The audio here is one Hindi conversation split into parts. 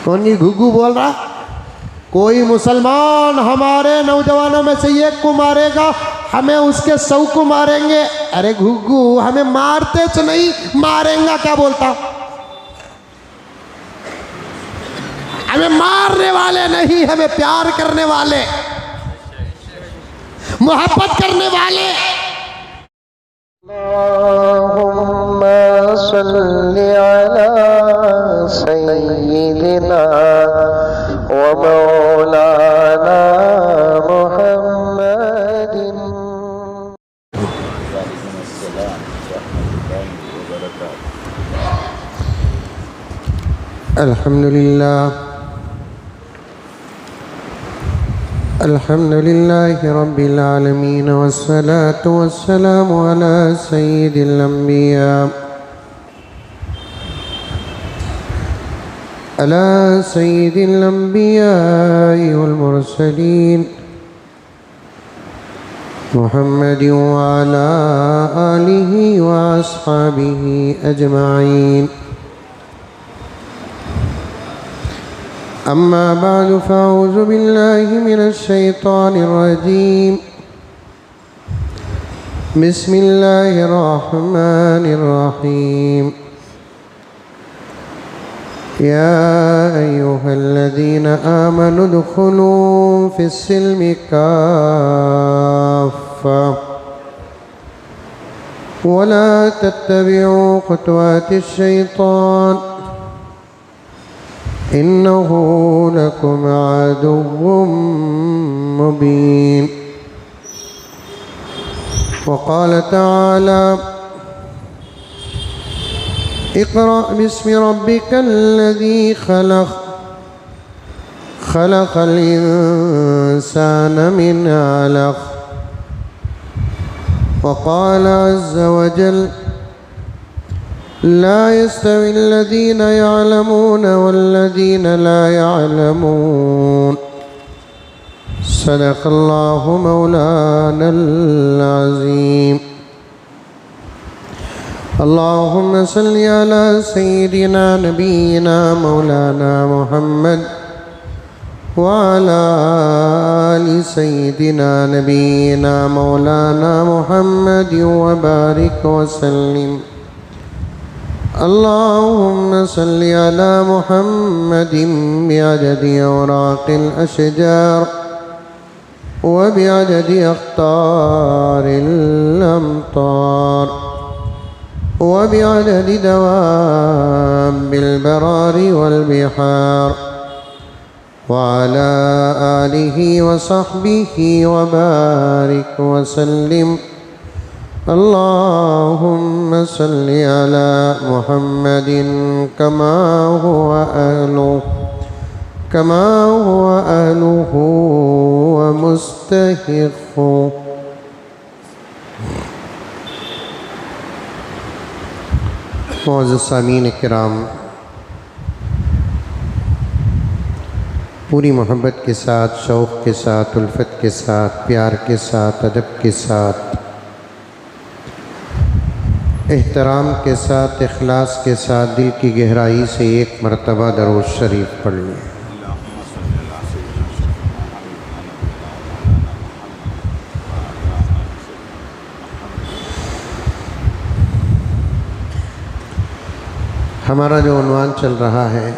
कौन ये घुग्गू बोल रहा? कोई मुसलमान हमारे नौजवानों में से एक को मारेगा, हमें उसके 100 को मारेंगे। अरे घुग्गू, हमें मारते तो नहीं, मारेंगा क्या बोलता? हमें मारने वाले नहीं, हमें प्यार करने वाले, मोहब्बत करने वाले। अल्लाहुम्मा सल्ली अला सय्यिदिना व मौलाना मुहम्मदिन। अल्हम्दुलिल्लाह अल्हम्दुलिल्लाहि रब्बिल आलमीन वस्सलातु वस्सलामु अला सय्यिदिल अंबिया वल मुरसलीन मुहम्मदिन व अला आलिहि व अस्हाबिहि अजमाइन। अम्मा बादु फ़अऊज़ु बिल्लाहि मिनश शैतानिर रजीम। बिस्मिल्लाहिर रहमानिर रहीम। या अय्युहल्लज़ीना आमनु उदख़ुलू फ़िस्सिल्मि काफ़्फ़ा वला तत्तबिऊ ख़ुतवातिश शैतान इन्नहु लकुम अदुव्वुम मुबीन। वक़ाल तआला इक़रा बिस्मि रब्बिकल्लज़ी खलक़ खलक़ल इंसान मिन अलक़। वक़ाल अज़्ज़ वजल ला यस्तवी अल्लज़ीना यअलमून वल्लज़ीना ला यअलमून। सदक़ल्लाहु मौलानल अज़ीम। अल्लाहुम्मा सल्लि अला सय्यिदिना नबीना मौलाना मुहम्मद व अला आलि सय्यिदिना नबीना मौलाना मुहम्मद व बारिक व सल्लिम। अल्लाहुम्मा सल्लि अला मुहम्मदिन बिअददि औराक़िल अशजार व बिअददि अख़्तारिल अमतार व बिअददि दवाबिल बरारि वल बिहार व अला आलिहि व सहबिहि व बारिक व सल्लिम। अल्लाहुम्मा सल्लि अला मुहम्मदिन कमा हुवा अहलुहु व मुस्तहिक़्क़ु। मुअज़्ज़ज़ सामीन किराम, पूरी मोहब्बत के साथ, शौक़ के साथ, उल्फत के साथ, प्यार के साथ, अदब के साथ, एहतराम के साथ, इखलास के साथ दिल की गहराई से एक मरतबा दरूद शरीफ पढ़ लें। हमारा जो उन्वान चल रहा है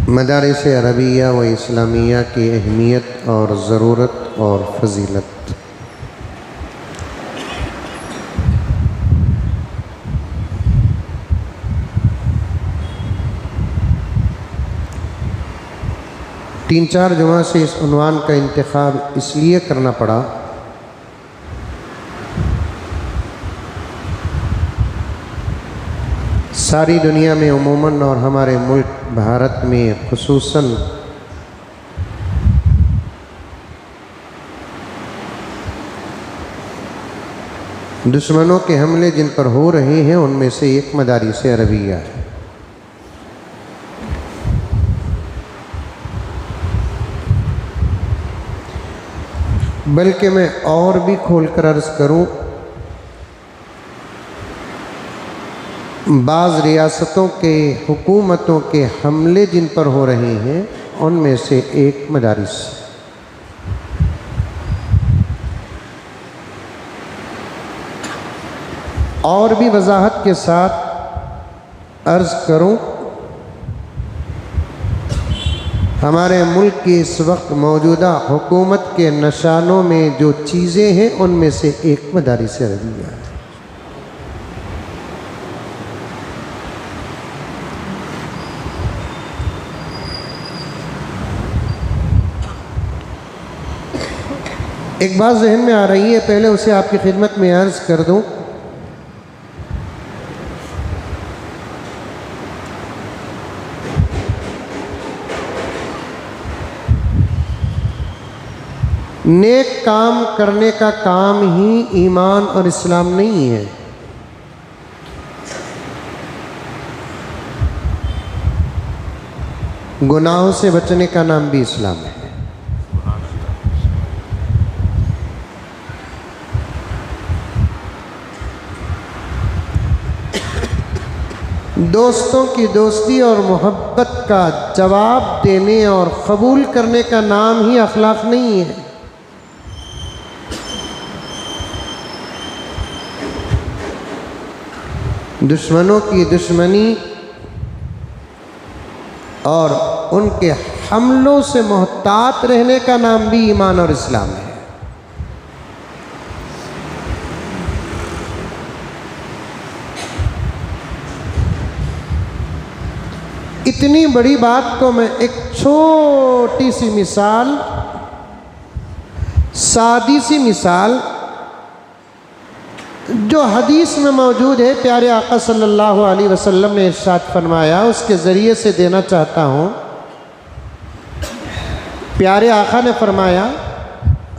मदारिस अरबिया व इस्लामिया की अहमियत और ज़रूरत और फ़जीलत। तीन चार जुमा से इस उन्वान का इंतखाब इसलिए करना पड़ा सारी दुनिया में उमूमन और हमारे मुल्क भारत में खुसूसन दुश्मनों के हमले जिन पर हो रहे हैं उनमें से एक मदारिस अरबिया है। बल्कि मैं और भी खोलकर अर्ज़ करूं बाज़ रियासतों के हुकूमतों के हमले जिन पर हो रहे हैं उनमें से एक मदारिस। और भी वजाहत के साथ अर्ज़ करूं, हमारे मुल्क की इस वक्त मौजूदा हुकूमत के निशानों में जो चीज़ें हैं उनमें से एक मदारिस अरबिया है। एक बात जहन में आ रही है, पहले उसे आपकी खिदमत में अर्ज़ कर दूं। नेक काम करने का काम ही ईमान और इस्लाम नहीं है। गुनाहों से बचने का नाम भी इस्लाम है। दोस्तों की दोस्ती और मोहब्बत का जवाब देने और कबूल करने का नाम ही अखलाक नहीं है। दुश्मनों की दुश्मनी और उनके हमलों से मोहतात रहने का नाम भी ईमान और इस्लाम है। इतनी बड़ी बात को मैं एक छोटी सी मिसाल, सादी सी मिसाल जो हदीस में मौजूद है, प्यारे आका सल्लल्लाहु अलैहि वसल्लम ने इरशाद फरमाया, उसके ज़रिए से देना चाहता हूँ। प्यारे आका ने फरमाया,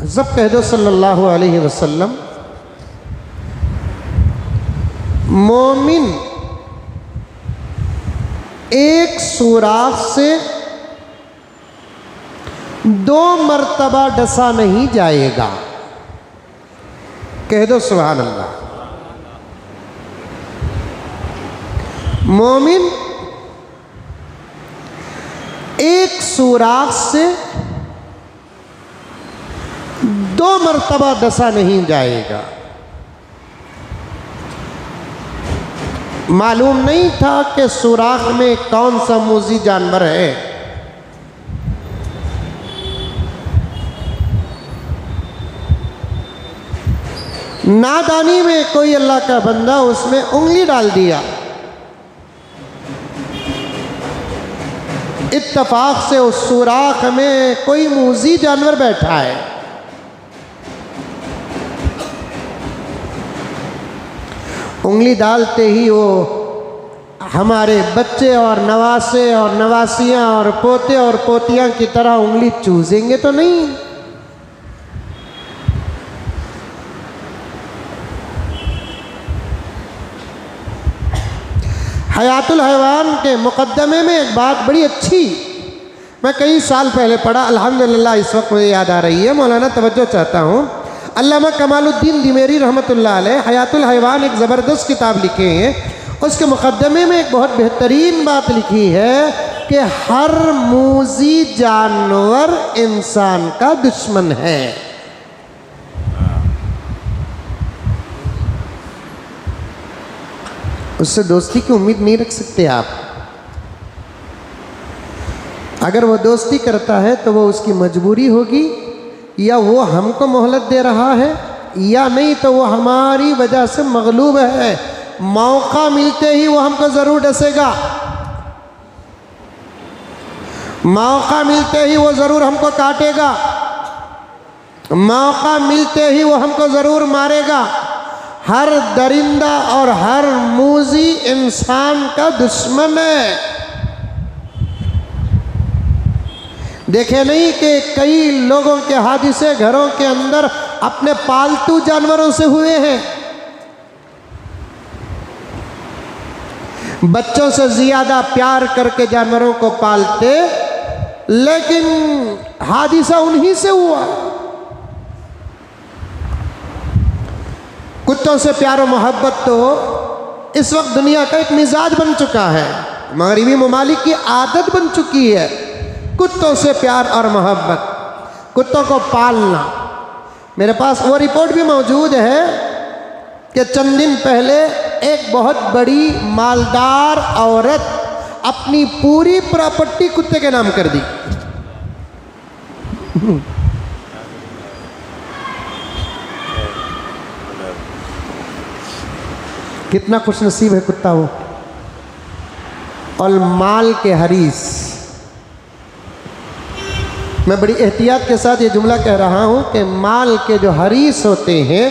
जब कह दो सल्लल्लाहु अलैहि वसल्लम, मोमिन एक सुराख से 2 मर्तबा डसा नहीं जाएगा। कह दो सुभान अल्लाह। मोमिन एक सुराख से 2 मर्तबा डसा नहीं जाएगा। मालूम नहीं था कि सुराख में कौन सा मूजी जानवर है। नादानी में कोई अल्लाह का बंदा उसमें उंगली डाल दिया, इत्तफाक से उस सुराख में कोई मूजी जानवर बैठा है। उंगली डालते ही वो हमारे बच्चे और नवासे और नवासियाँ और पोते और पोतियाँ की तरह उंगली चूसेंगे तो नहीं। हयातुल हैवान के मुकद्दमे में एक बात बड़ी अच्छी मैं कई साल पहले पढ़ा, अल्हम्दुलिल्लाह इस वक्त मुझे याद आ रही है। मौलाना तवज्जो चाहता हूँ, अल्लामा कमालुद्दीन दिमेरी रहमतुल्लाह अलैह हयातुल हैवान एक ज़बरदस्त किताब लिखे हैं। उसके मुकद्दमे में एक बहुत बेहतरीन बात लिखी है कि हर मूजी जानवर इंसान का दुश्मन है। उससे दोस्ती की उम्मीद नहीं रख सकते आप। अगर वो दोस्ती करता है तो वो उसकी मजबूरी होगी, या वो हमको मोहलत दे रहा है, या नहीं तो वो हमारी वजह से मगलूब है। मौका मिलते ही वो हमको ज़रूर डसेगा, मौका मिलते ही वो ज़रूर हमको काटेगा, मौका मिलते ही वो हमको ज़रूर मारेगा। हर दरिंदा और हर मूजी इंसान का दुश्मन है। देखे नहीं कि कई लोगों के हादिसे घरों के अंदर अपने पालतू जानवरों से हुए हैं। बच्चों से ज़्यादा प्यार करके जानवरों को पालते, लेकिन हादिसा उन्हीं से हुआ। कुत्तों से प्यार और मोहब्बत तो इस वक्त दुनिया का एक मिजाज बन चुका है, मगरबी ममालिक की आदत बन चुकी है कुत्तों से प्यार और मोहब्बत, कुत्तों को पालना। मेरे पास वो रिपोर्ट भी मौजूद है कि चंद दिन पहले एक बहुत बड़ी मालदार औरत अपनी पूरी प्रॉपर्टी कुत्ते के नाम कर दी। कितना खुशनसीब है कुत्ता वो। और माल के हरीस, मैं बड़ी एहतियात के साथ ये जुमला कह रहा हूँ कि माल के जो हरीस होते हैं,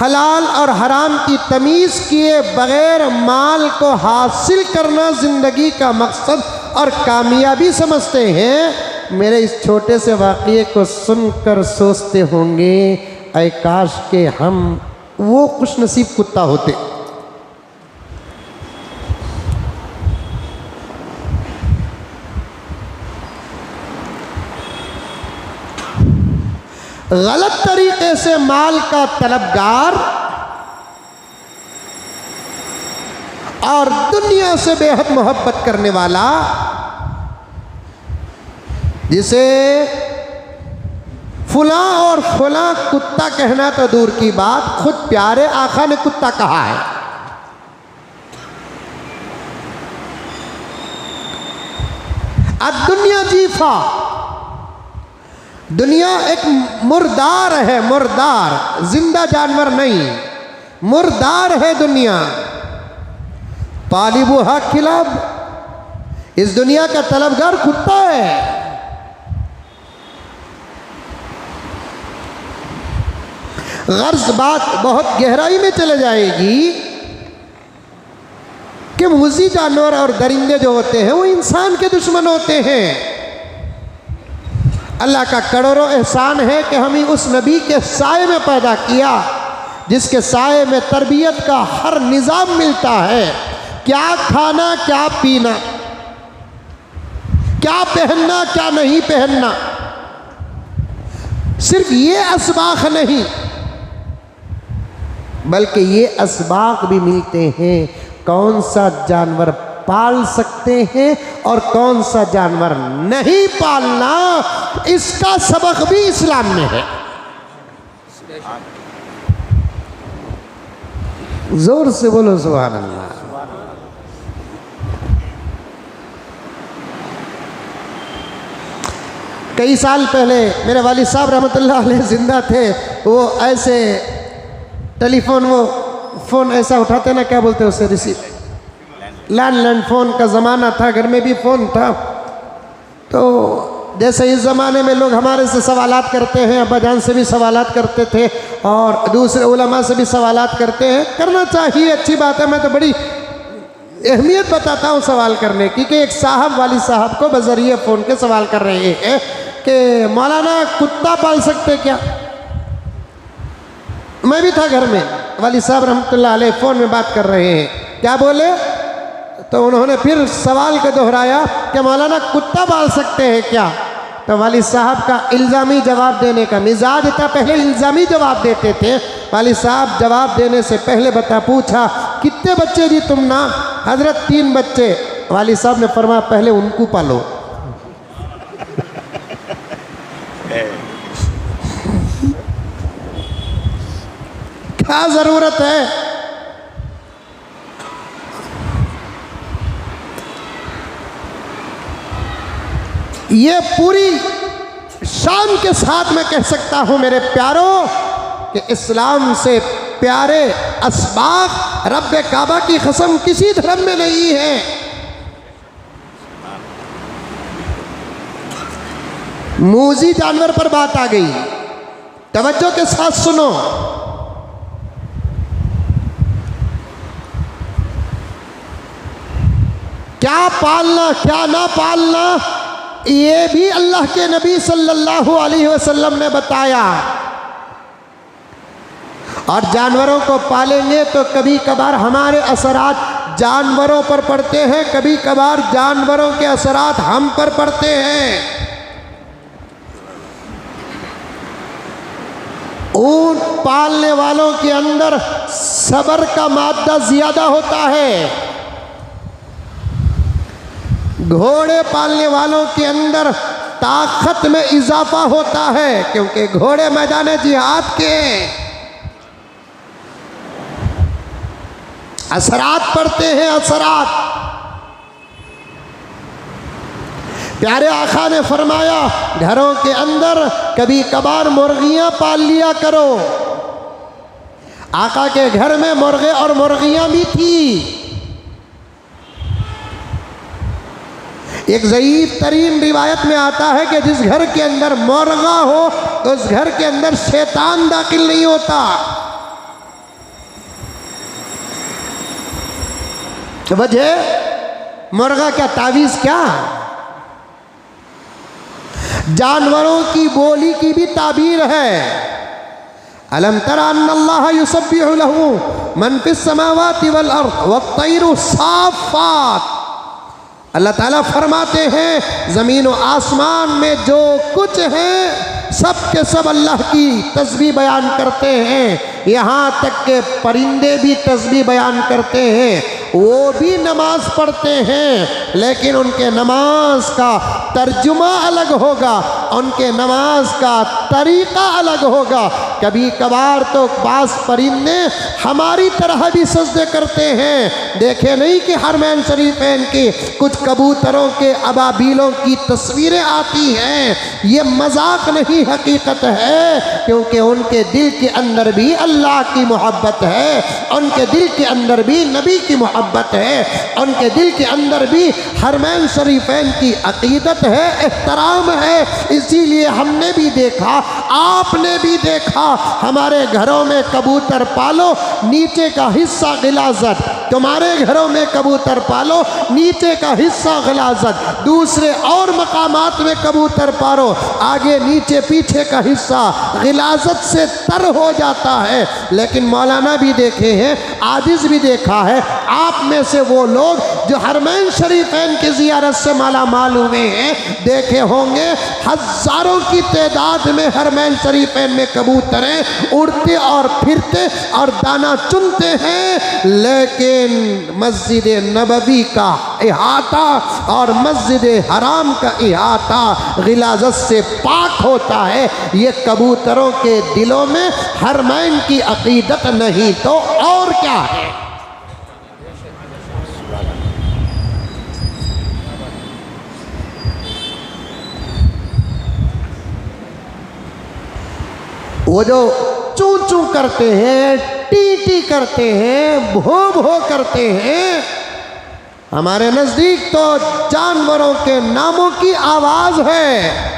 हलाल और हराम की तमीज़ किए बग़ैर माल को हासिल करना ज़िंदगी का मकसद और कामयाबी समझते हैं। मेरे इस छोटे से वाक़ये को सुनकर सोचते होंगे, ऐ काश के हम वो खुशनसीब कुत्ता होते। गलत तरीके से माल का तलबगार और दुनिया से बेहद मोहब्बत करने वाला, जिसे फुला और फुला कुत्ता कहना तो दूर की बात, खुद प्यारे आका ने कुत्ता कहा है। दुनिया जीफा, दुनिया एक मुर्दार है, मुर्दार, जिंदा जानवर नहीं, मुर्दार है दुनिया। तालिबुहा किलब, इस दुनिया का तलबगार कुत्ता है। गर्ज बात बहुत गहराई में चले जाएगी कि मूजी जानवर और दरिंदे जो होते हैं वो इंसान के दुश्मन होते हैं। अल्लाह का करोड़ों एहसान है कि हमें उस नबी के साए में पैदा किया, जिसके साए में तरबियत का हर निज़ाम मिलता है। क्या खाना, क्या पीना, क्या पहनना, क्या नहीं पहनना। सिर्फ ये असबाख नहीं, बल्कि ये असबाक भी मिलते हैं कौन सा जानवर पाल सकते हैं और कौन सा जानवर नहीं पालना। इसका सबक भी इस्लाम में है। जोर से बोलो सुभान अल्लाह। कई साल पहले मेरे वालिद साहब रहमतुल्लाह अलैह जिंदा थे। वो ऐसे टेलीफोन, वो फ़ोन ऐसा उठाते ना, क्या बोलते हैं उसे, रिसीव, लैंडलाइन फ़ोन का ज़माना था, घर में भी फ़ोन था। तो जैसे इस ज़माने में लोग हमारे से सवालात करते हैं, अब्बा जान से भी सवालात करते थे और दूसरे उलमा से भी सवालात करते हैं। करना चाहिए, अच्छी बात है। मैं तो बड़ी अहमियत बताता हूँ सवाल करने की कि एक साहब वालिद साहब को बज़रिए फ़ोन के सवाल कर रहे हैं कि मौलाना कुत्ता पाल सकते क्या। मैं भी था घर में, वालिद साहब रहमतुल्लाह अलैह फ़ोन में बात कर रहे हैं। क्या बोले तो उन्होंने फिर सवाल को दोहराया कि मौलाना कुत्ता पाल सकते हैं क्या। तो वालिद साहब का इल्ज़ामी जवाब देने का मिजाज था, पहले इल्ज़ामी जवाब देते थे। वालिद साहब जवाब देने से पहले पूछा कितने बच्चे जी तुम ना। हज़रत 3 बच्चे। वालिद साहब ने फरमाया पहले उनको पालो। क्या ज़रूरत है। ये पूरी शान के साथ मैं कह सकता हूं मेरे प्यारों कि इस्लाम से प्यारे असबाक रब्बे काबा की कसम किसी धर्म में नहीं है। मूजी जानवर पर बात आ गई, तवज्जो के साथ सुनो। क्या पालना क्या ना पालना, ये भी अल्लाह के नबी सल्लल्लाहु अलैहि वसल्लम ने बताया। और जानवरों को पालेंगे तो कभी कभार हमारे असरात जानवरों पर पड़ते हैं, कभी कभार जानवरों के असरात हम पर पड़ते हैं। ऊंट पालने वालों के अंदर सब्र का मादा ज्यादा होता है, घोड़े पालने वालों के अंदर ताकत में इजाफा होता है, क्योंकि घोड़े मैदान जिहाद के असरात पड़ते हैं। असरात प्यारे आका ने फरमाया घरों के अंदर कभी कभार मुर्गियां पाल लिया करो। आका के घर में मुर्गे और मुर्गियां भी थी। एक ज़ईफ तरीन रिवायत में आता है कि जिस घर के अंदर मुर्गा हो उस घर के अंदर शैतान दाखिल नहीं होता। वजह मुर्गा क्या तावीज़ क्या, जानवरों की बोली की भी ताबीर है। अलम तरा अन्नल्लाह युसब्बिहु लहू मन फिस समावाति वल अर्द वत्तैरु साफ़ात। अल्लाह ताला फरमाते हैं ज़मीन व आसमान में जो कुछ है सब के सब अल्लाह की तस्बीह बयान करते हैं। यहाँ तक के परिंदे भी तस्बीह बयान करते हैं। वो भी नमाज पढ़ते हैं, लेकिन उनके नमाज का तर्जुमा अलग होगा, उनके नमाज का तरीक़ा अलग होगा। कभी कभार तो बास परिंदे हमारी तरह भी सजदे करते हैं। देखे नहीं कि हरमैन शरीफैन की कुछ कबूतरों के अबाबीलों की तस्वीरें आती हैं। ये मजाक नहीं, हकीकत है, क्योंकि उनके दिल के अंदर भी अल्लाह की मोहब्बत है, उनके दिल के अंदर भी नबी की मोहब्बत है, उनके दिल के अंदर भी हरमैन शरीफैन की अकीदत है, एहतराम है। इसीलिए हमने भी देखा, आपने भी देखा, हमारे घरों में कबूतर पालो, नीचे का हिस्सा गिलाज़त। तुम्हारे घरों में कबूतर पालो, नीचे का हिस्सा गिलाज़त। दूसरे और मकामात में कबूतर पालो, आगे नीचे पीछे का हिस्सा गिलाज़त से तर हो जाता है। लेकिन मौलाना भी देखे हैं, आदिज़ भी देखा है। आप में से वो लोग जो हरमैन शरीफैन की ज़ियारत से माला माल हुए हैं, देखे होंगे हज़ारों की तादाद में हरमैन शरीफैन में कबूतरें उड़ते और फिरते और दाना चुनते हैं। लेकिन मस्जिद नबवी का इहाता और मस्जिद हराम का इहाता गिलाज़त से पाक होता है। ये कबूतरों के दिलों में हरमैन की अकीदत नहीं तो और क्या है। वो जो चू चू करते हैं, टी टी करते हैं, भो भो करते हैं, हमारे नज़दीक तो जानवरों के नामों की आवाज़ है।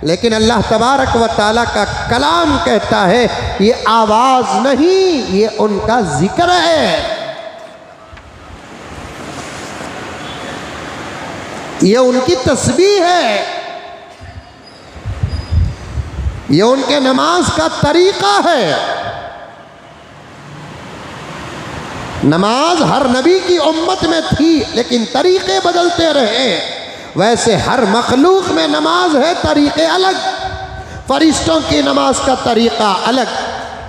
लेकिन अल्लाह तबारक व ताला का कलाम कहता है ये आवाज़ नहीं, ये उनका जिक्र है, ये उनकी तस्बीह है, ये उनके नमाज का तरीक़ा है। नमाज हर नबी की उम्मत में थी, लेकिन तरीक़े बदलते रहे। वैसे हर मखलूक में नमाज है, तरीक़े अलग। फरिश्तों की नमाज का तरीक़ा अलग,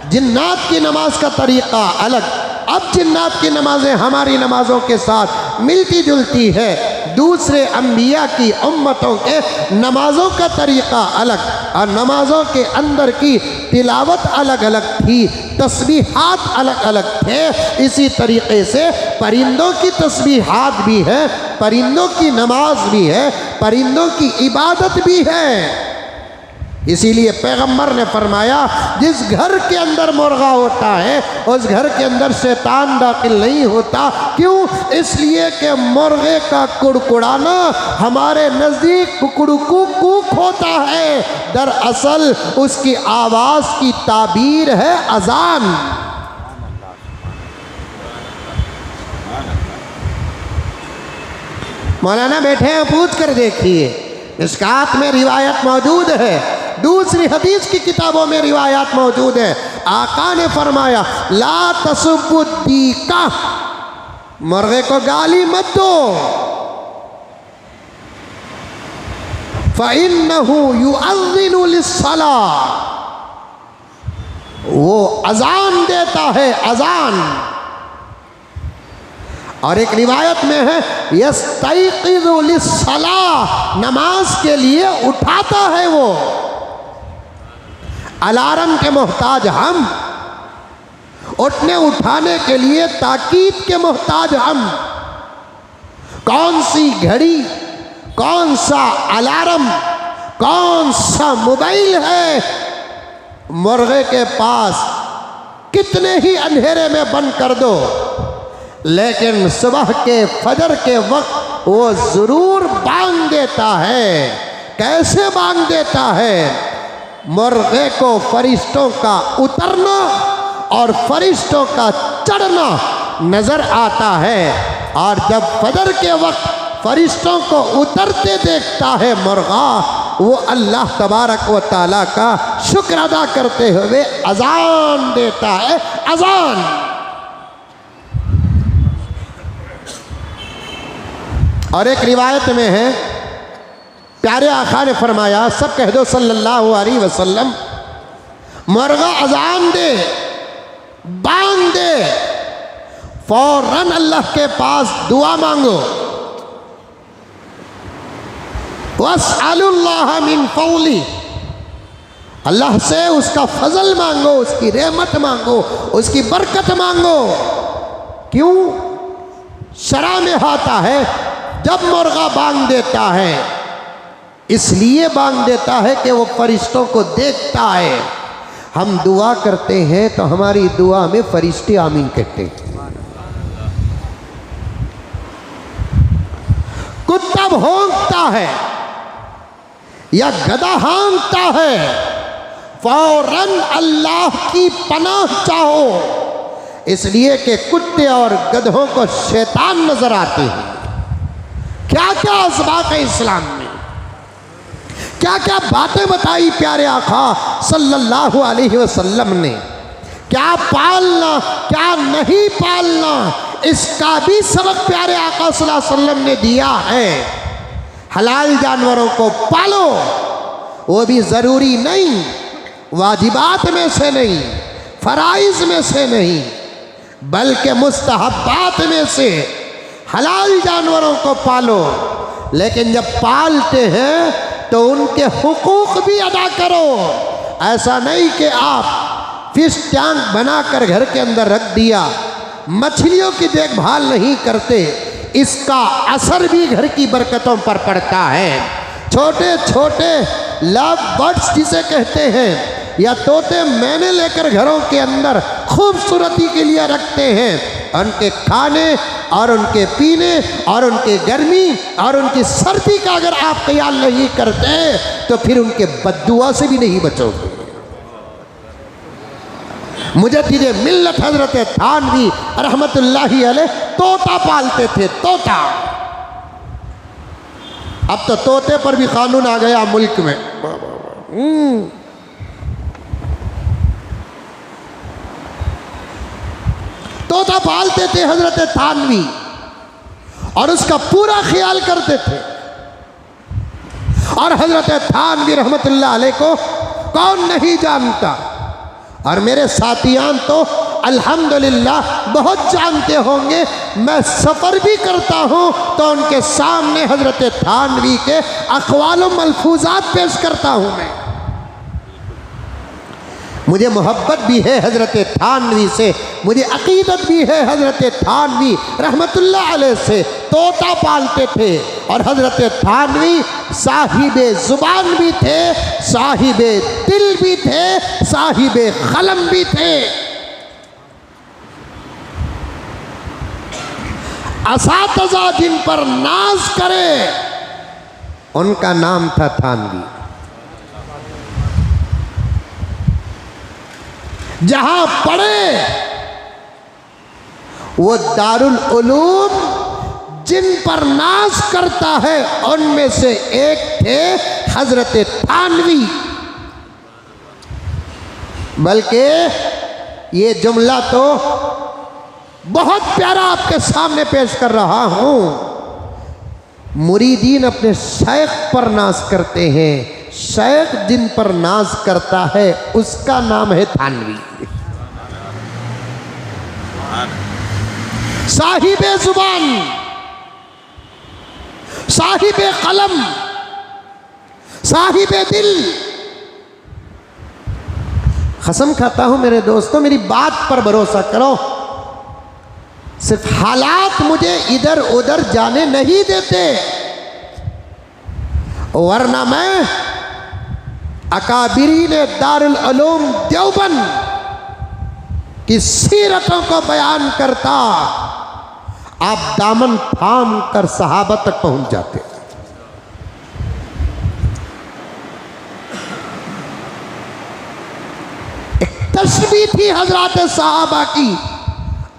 जिन्नात की नमाज का तरीक़ा अलग। अब जिन्नात की नमाज़ें हमारी नमाज़ों के साथ मिलती जुलती है। दूसरे अंबिया की उम्मतों के नमाज़ों का तरीक़ा अलग, और नमाज़ों के अंदर की तिलावत अलग अलग थी, तस्बीहात अलग अलग थे। इसी तरीक़े से परिंदों की तस्बीहात भी है, परिंदों की नमाज भी है, परिंदों की इबादत भी है। इसीलिए पैगंबर ने फरमाया जिस घर के अंदर मुर्गा होता है उस घर के अंदर शैतान दाखिल नहीं होता। क्यों? इसलिए कि मुर्गे का कुड़कुड़ाना हमारे नज़दीक कुकड़ू कूक होता है, दरअसल उसकी आवाज़ की ताबीर है अजान। मौलाना बैठे हैं, पूछ कर देखिए, मिशकात में रिवायत मौजूद है, दूसरी हदीस की किताबों में रिवायत मौजूद है। आका ने फरमाया ला तसुब्बुद्दीका, मुर्गे को गाली मत दो, फ़इन्नहु युअज़्ज़िनु लिस्सलाह, वो अजान देता है, अजान। और एक रिवायत में है यस्तैक़िज़ु लिस्सलाह, नमाज के लिए उठाता है वो। अलार्म के मोहताज हम, उठने उठाने के लिए ताकीद के मोहताज हम। कौन सी घड़ी, कौन सा अलार्म, कौन सा मोबाइल है मुर्गे के पास, कितने ही अंधेरे में बंद कर दो, लेकिन सुबह के फजर के वक्त वो ज़रूर बांग देता है। कैसे बांग देता है? मुर्गे को फरिश्तों का उतरना और फरिश्तों का चढ़ना नज़र आता है, और जब फजर के वक्त फरिश्तों को उतरते देखता है मुर्गा, वो अल्लाह तबारक व तआला का शुक्र अदा करते हुए अजान देता है, अजान। और एक रिवायत में है प्यारे आका ने फरमाया, सब कह दो सल्लल्लाहु अलैहि वसल्लम, मुर्गा अजान दे, बांग दे, फौरन अल्लाह के पास दुआ मांगो। वस्अलुल्लाह मिन फौली, अल्लाह से उसका फजल मांगो, उसकी रहमत मांगो, उसकी बरकत मांगो। क्यों? शरा में आता है जब मुर्गा बांग देता है, इसलिए बांग देता है कि वो फरिश्तों को देखता है। हम दुआ करते हैं तो हमारी दुआ में फरिश्ते आमीन कहते हैं। कुत्ता भौंकता है या गधा हाँकता है, फौरन अल्लाह की पनाह चाहो, इसलिए कि कुत्ते और गधों को शैतान नजर आते हैं। क्या क्या असबाब है इस्लाम में, क्या क्या बातें बताई प्यारे आका सल्लल्लाहु अलैहि वसल्लम ने। क्या पालना, क्या नहीं पालना, इसका भी सबक प्यारे आका सल्लल्लाहु अलैहि वसल्लम ने दिया है। हलाल जानवरों को पालो, वो भी ज़रूरी नहीं, वाजिबात में से नहीं, फ़राइज़ में से नहीं, बल्कि मुस्तहब्बात में से हलाल जानवरों को पालो। लेकिन जब पालते हैं तो उनके हुकूक भी अदा करो। ऐसा नहीं कि आप फिश टैंक बनाकर घर के अंदर रख दिया, मछलियों की देखभाल नहीं करते, इसका असर भी घर की बरकतों पर पड़ता है। छोटे छोटे लव बर्ड्स जिसे कहते हैं, या तोते मैंने लेकर घरों के अंदर खूबसूरती के लिए रखते हैं, उनके खाने और उनके पीने और उनके गर्मी और उनकी सर्दी का अगर आप ख्याल नहीं करते तो फिर उनके बद्दुआ से भी नहीं बचोगे। मुजद्दिद मिल्लत हजरत थानवी रहमतुल्लाहि अलैह तोता पालते थे, तोता। अब तो तोते पर भी कानून आ गया मुल्क में। तोता पालते थे हजरत थानवी और उसका पूरा ख्याल करते थे। और हजरत थानवी रहमतुल्लाह अलैह को कौन नहीं जानता, और मेरे साथियान तो अल्हम्दुलिल्लाह बहुत जानते होंगे। मैं सफ़र भी करता हूँ तो उनके सामने हजरत थानवी के अक़वाल व मलफूज़ात पेश करता हूँ। मैं मुझे मोहब्बत भी है हजरत थानवी से, मुझे अक़ीदत भी है हजरत थानवी रहमतुल्लाह अलैह से। तोता पालते थे और हजरत थानवी साहिबे ज़ुबान भी थे, साहिबे दिल भी थे, साहिबे क़लम भी थे। असातिज़ा जिन पर नाज करे उनका नाम था थानवी। जहां पढ़े वो दारुल उलूम जिन पर नाज करता है उनमें से एक थे हजरत थानवी। बल्कि ये जुमला तो बहुत प्यारा आपके सामने पेश कर रहा हूं। मुरीदीन अपने शेख पर नाज करते हैं, शेख जिन पर नाज करता है उसका नाम है थानवी। साहिबे जुबान, साहिबे कलम, साहिबे दिल। कसम खाता हूं मेरे दोस्तों, मेरी बात पर भरोसा करो, सिर्फ हालात मुझे इधर उधर जाने नहीं देते, वरना मैं अकाबिरीन दारुल उलूम देवबंद की सीरतों को बयान करता, आप दामन थाम कर सहाबा तक पहुंच जाते। एक तस्वीर थी हजरत सहाबा की,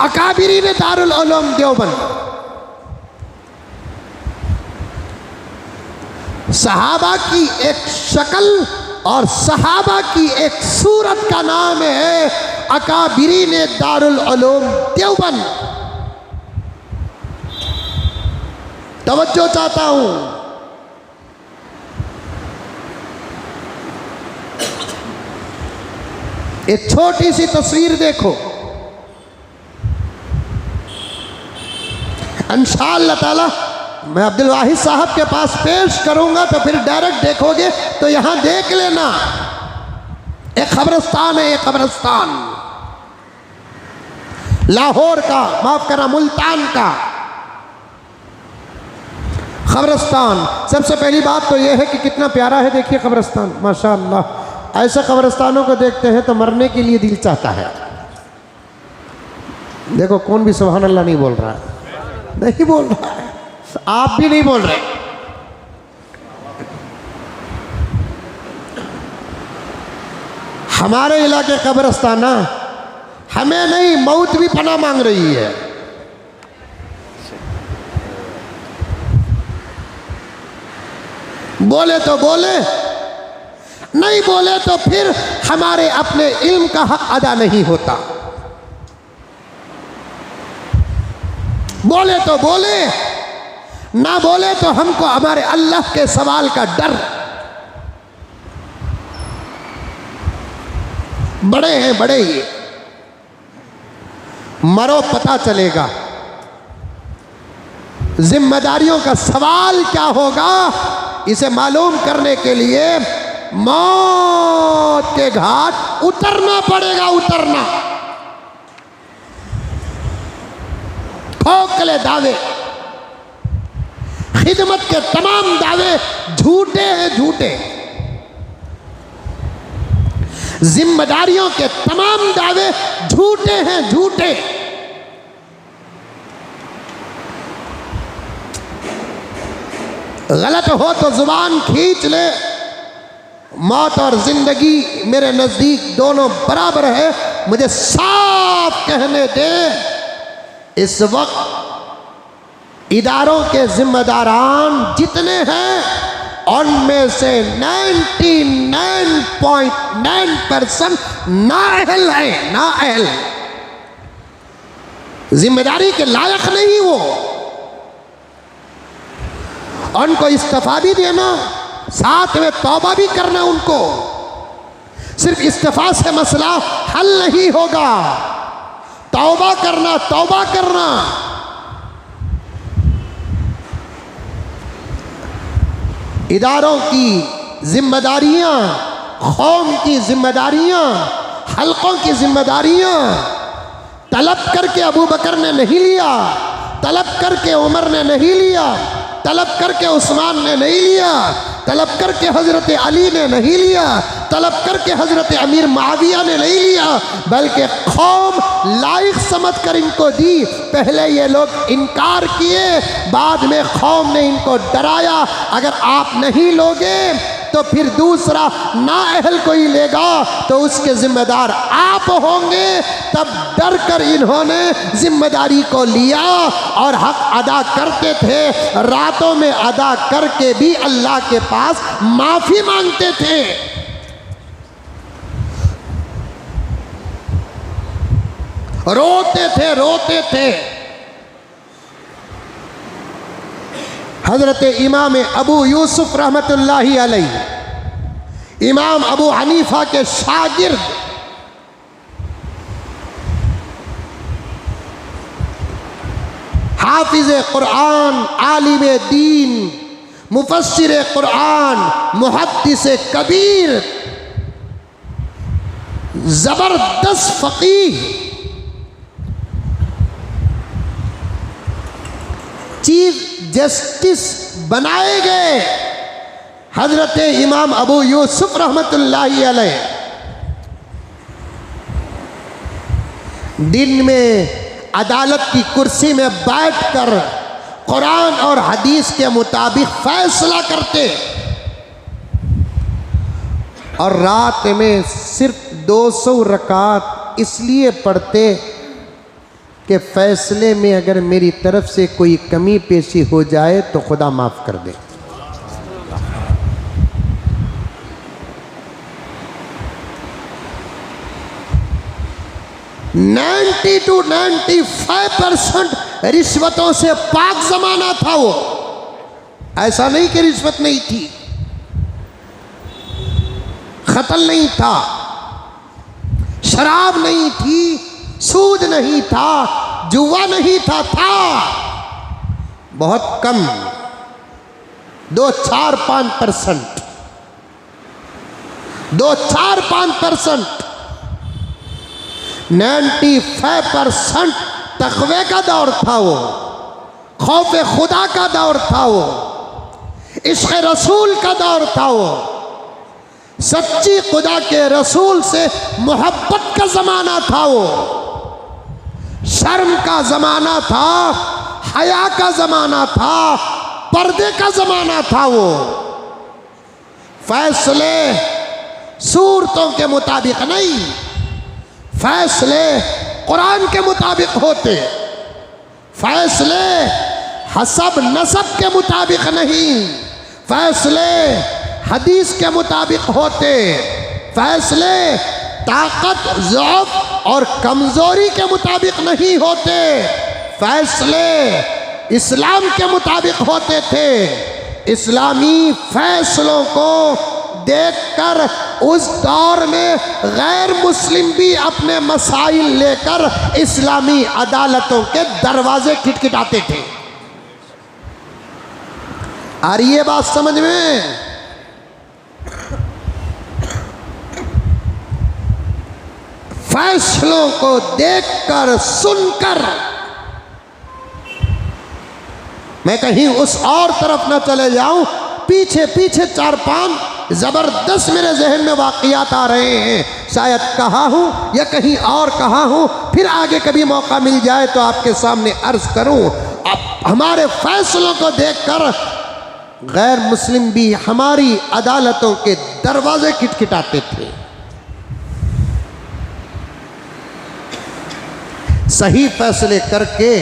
अकाबिरीन दारुल उलूम देवबंद। सहाबा की एक शक्ल और सहाबा की एक सूरत का नाम है अकाबिरीन दारुल उलूम देवबंद। तवज्जो चाहता हूं, एक छोटी सी तस्वीर देखो, इंशाअल्लाह ताला मैं अब्दुल वाहिद साहब के पास पेश करूंगा तो फिर डायरेक्ट देखोगे तो यहां देख लेना, एक कब्रिस्तान है, एक कब्रिस्तान लाहौर का, माफ करना मुल्तान का कब्रिस्तान। सबसे पहली बात तो यह है कि कितना प्यारा है, देखिए कब्रिस्तान, माशाअल्लाह। ऐसे कब्रिस्तानों को देखते हैं तो मरने के लिए दिल चाहता है। देखो कौन भी सुभान अल्लाह नहीं बोल रहा है, नहीं बोल रहा है, आप भी नहीं बोल रहे। हमारे इलाके कब्रिस्तान हमें नहीं, मौत भी पनाह मांग रही है। बोले तो बोले, नहीं बोले तो फिर हमारे अपने इल्म का हक अदा नहीं होता। बोले तो बोले, ना बोले तो हमको हमारे अल्लाह के सवाल का डर। बड़े हैं बड़े, ये मरो पता चलेगा, जिम्मेदारियों का सवाल क्या होगा इसे मालूम करने के लिए मौत के घाट उतरना पड़ेगा, उतरना। खोखले दावे, खिदमत के तमाम दावे झूठे हैं, झूठे। जिम्मेदारियों के तमाम दावे झूठे हैं, झूठे। गलत हो तो जुबान खींच ले। मौत और जिंदगी मेरे नजदीक दोनों बराबर है। मुझे साफ कहने दे, इस वक्त इदारों के जिम्मेदारान जितने हैं उनमें से 99.9% नाअहल है, नाअहल, जिम्मेदारी के लायक नहीं वो। उनको इस्तीफा भी देना, साथ में तौबा भी करना। उनको सिर्फ इस्तीफा से मसला हल नहीं होगा, तौबा करना, तौबा करना। इदारों की जिम्मेदारियां, कौम की जिम्मेदारियां, हल्कों की जिम्मेदारियां तलब करके अबू बकर ने नहीं लिया, तलब करके उमर ने नहीं लिया, तलब करके उस्मान ने नहीं लिया, तलब करके हजरत अली ने नहीं लिया, तलब करके हजरत अमीर मुआविया ने नहीं लिया, बल्कि कौम लायक समझ कर इनको दी। पहले ये लोग इनकार किए, बाद में कौम ने इनको डराया, अगर आप नहीं लोगे तो फिर दूसरा नाअहल कोई लेगा तो उसके जिम्मेदार आप होंगे। तब डर कर इन्होंने जिम्मेदारी को लिया और हक अदा करते थे। रातों में अदा करके भी अल्लाह के पास माफी मांगते थे। रोते थे, रोते थे। हजरत इमाम अबू यूसुफ रहमतुल्लाहि अलैहि इमाम अबू हनीफा के शागिर्द हाफिज कुरान, आलिम दीन, मुफस्सिर कुरान, मुहद्दिस कबीर, जबरदस्त फकीह, चीफ जस्टिस बनाए गए हजरत इमाम अबू यूसुफ रहमतुल्लाहि अलैह दिन में अदालत की कुर्सी में बैठकर कुरान और हदीस के मुताबिक फैसला करते और रात में सिर्फ 200 रकात इसलिए पढ़ते कि फैसले में अगर मेरी तरफ से कोई कमी पेशी हो जाए तो खुदा माफ कर दे। नाइन्टी टू 95% रिश्वतों से पाक जमाना था वो। ऐसा नहीं कि रिश्वत नहीं थी, कत्ल नहीं था, शराब नहीं थी, सूद नहीं था, जुआ नहीं था बहुत कम 2-4-5%, 2-4-5%। 95% तक़वे का दौर था वो, खौफ खुदा का दौर था वो, इश्क़ रसूल का दौर था वो, सच्ची खुदा के रसूल से मोहब्बत का ज़माना था वो, शर्म का ज़माना था, हया का ज़माना था, पर्दे का ज़माना था वो। फैसले सूरतों के मुताबिक नहीं, फैसले कुरान के मुताबिक होते, फैसले हसब नसब के मुताबिक नहीं, फैसले हदीस के मुताबिक होते, फैसले ताकत, ज़ौक़ और कमज़ोरी के मुताबिक नहीं होते, फैसले इस्लाम के मुताबिक होते थे। इस्लामी फैसलों को देखकर उस दौर में गैर मुस्लिम भी अपने मसाइल लेकर इस्लामी अदालतों के दरवाजे खटखटाते थे। आ रही है बात समझ में? फैसलों को देखकर सुनकर मैं कहीं उस और तरफ न चले जाऊं, पीछे पीछे 4-5 ज़बरदस्त मेरे जहन में वाक़ियात आ रहे हैं। शायद कहा हूँ या कहीं और कहा हूँ, फिर आगे कभी मौका मिल जाए तो आपके सामने अर्ज़ करूँ। अब हमारे फैसलों को देखकर गैर मुस्लिम भी हमारी अदालतों के दरवाजे खटखटाते थे। सही फैसले करके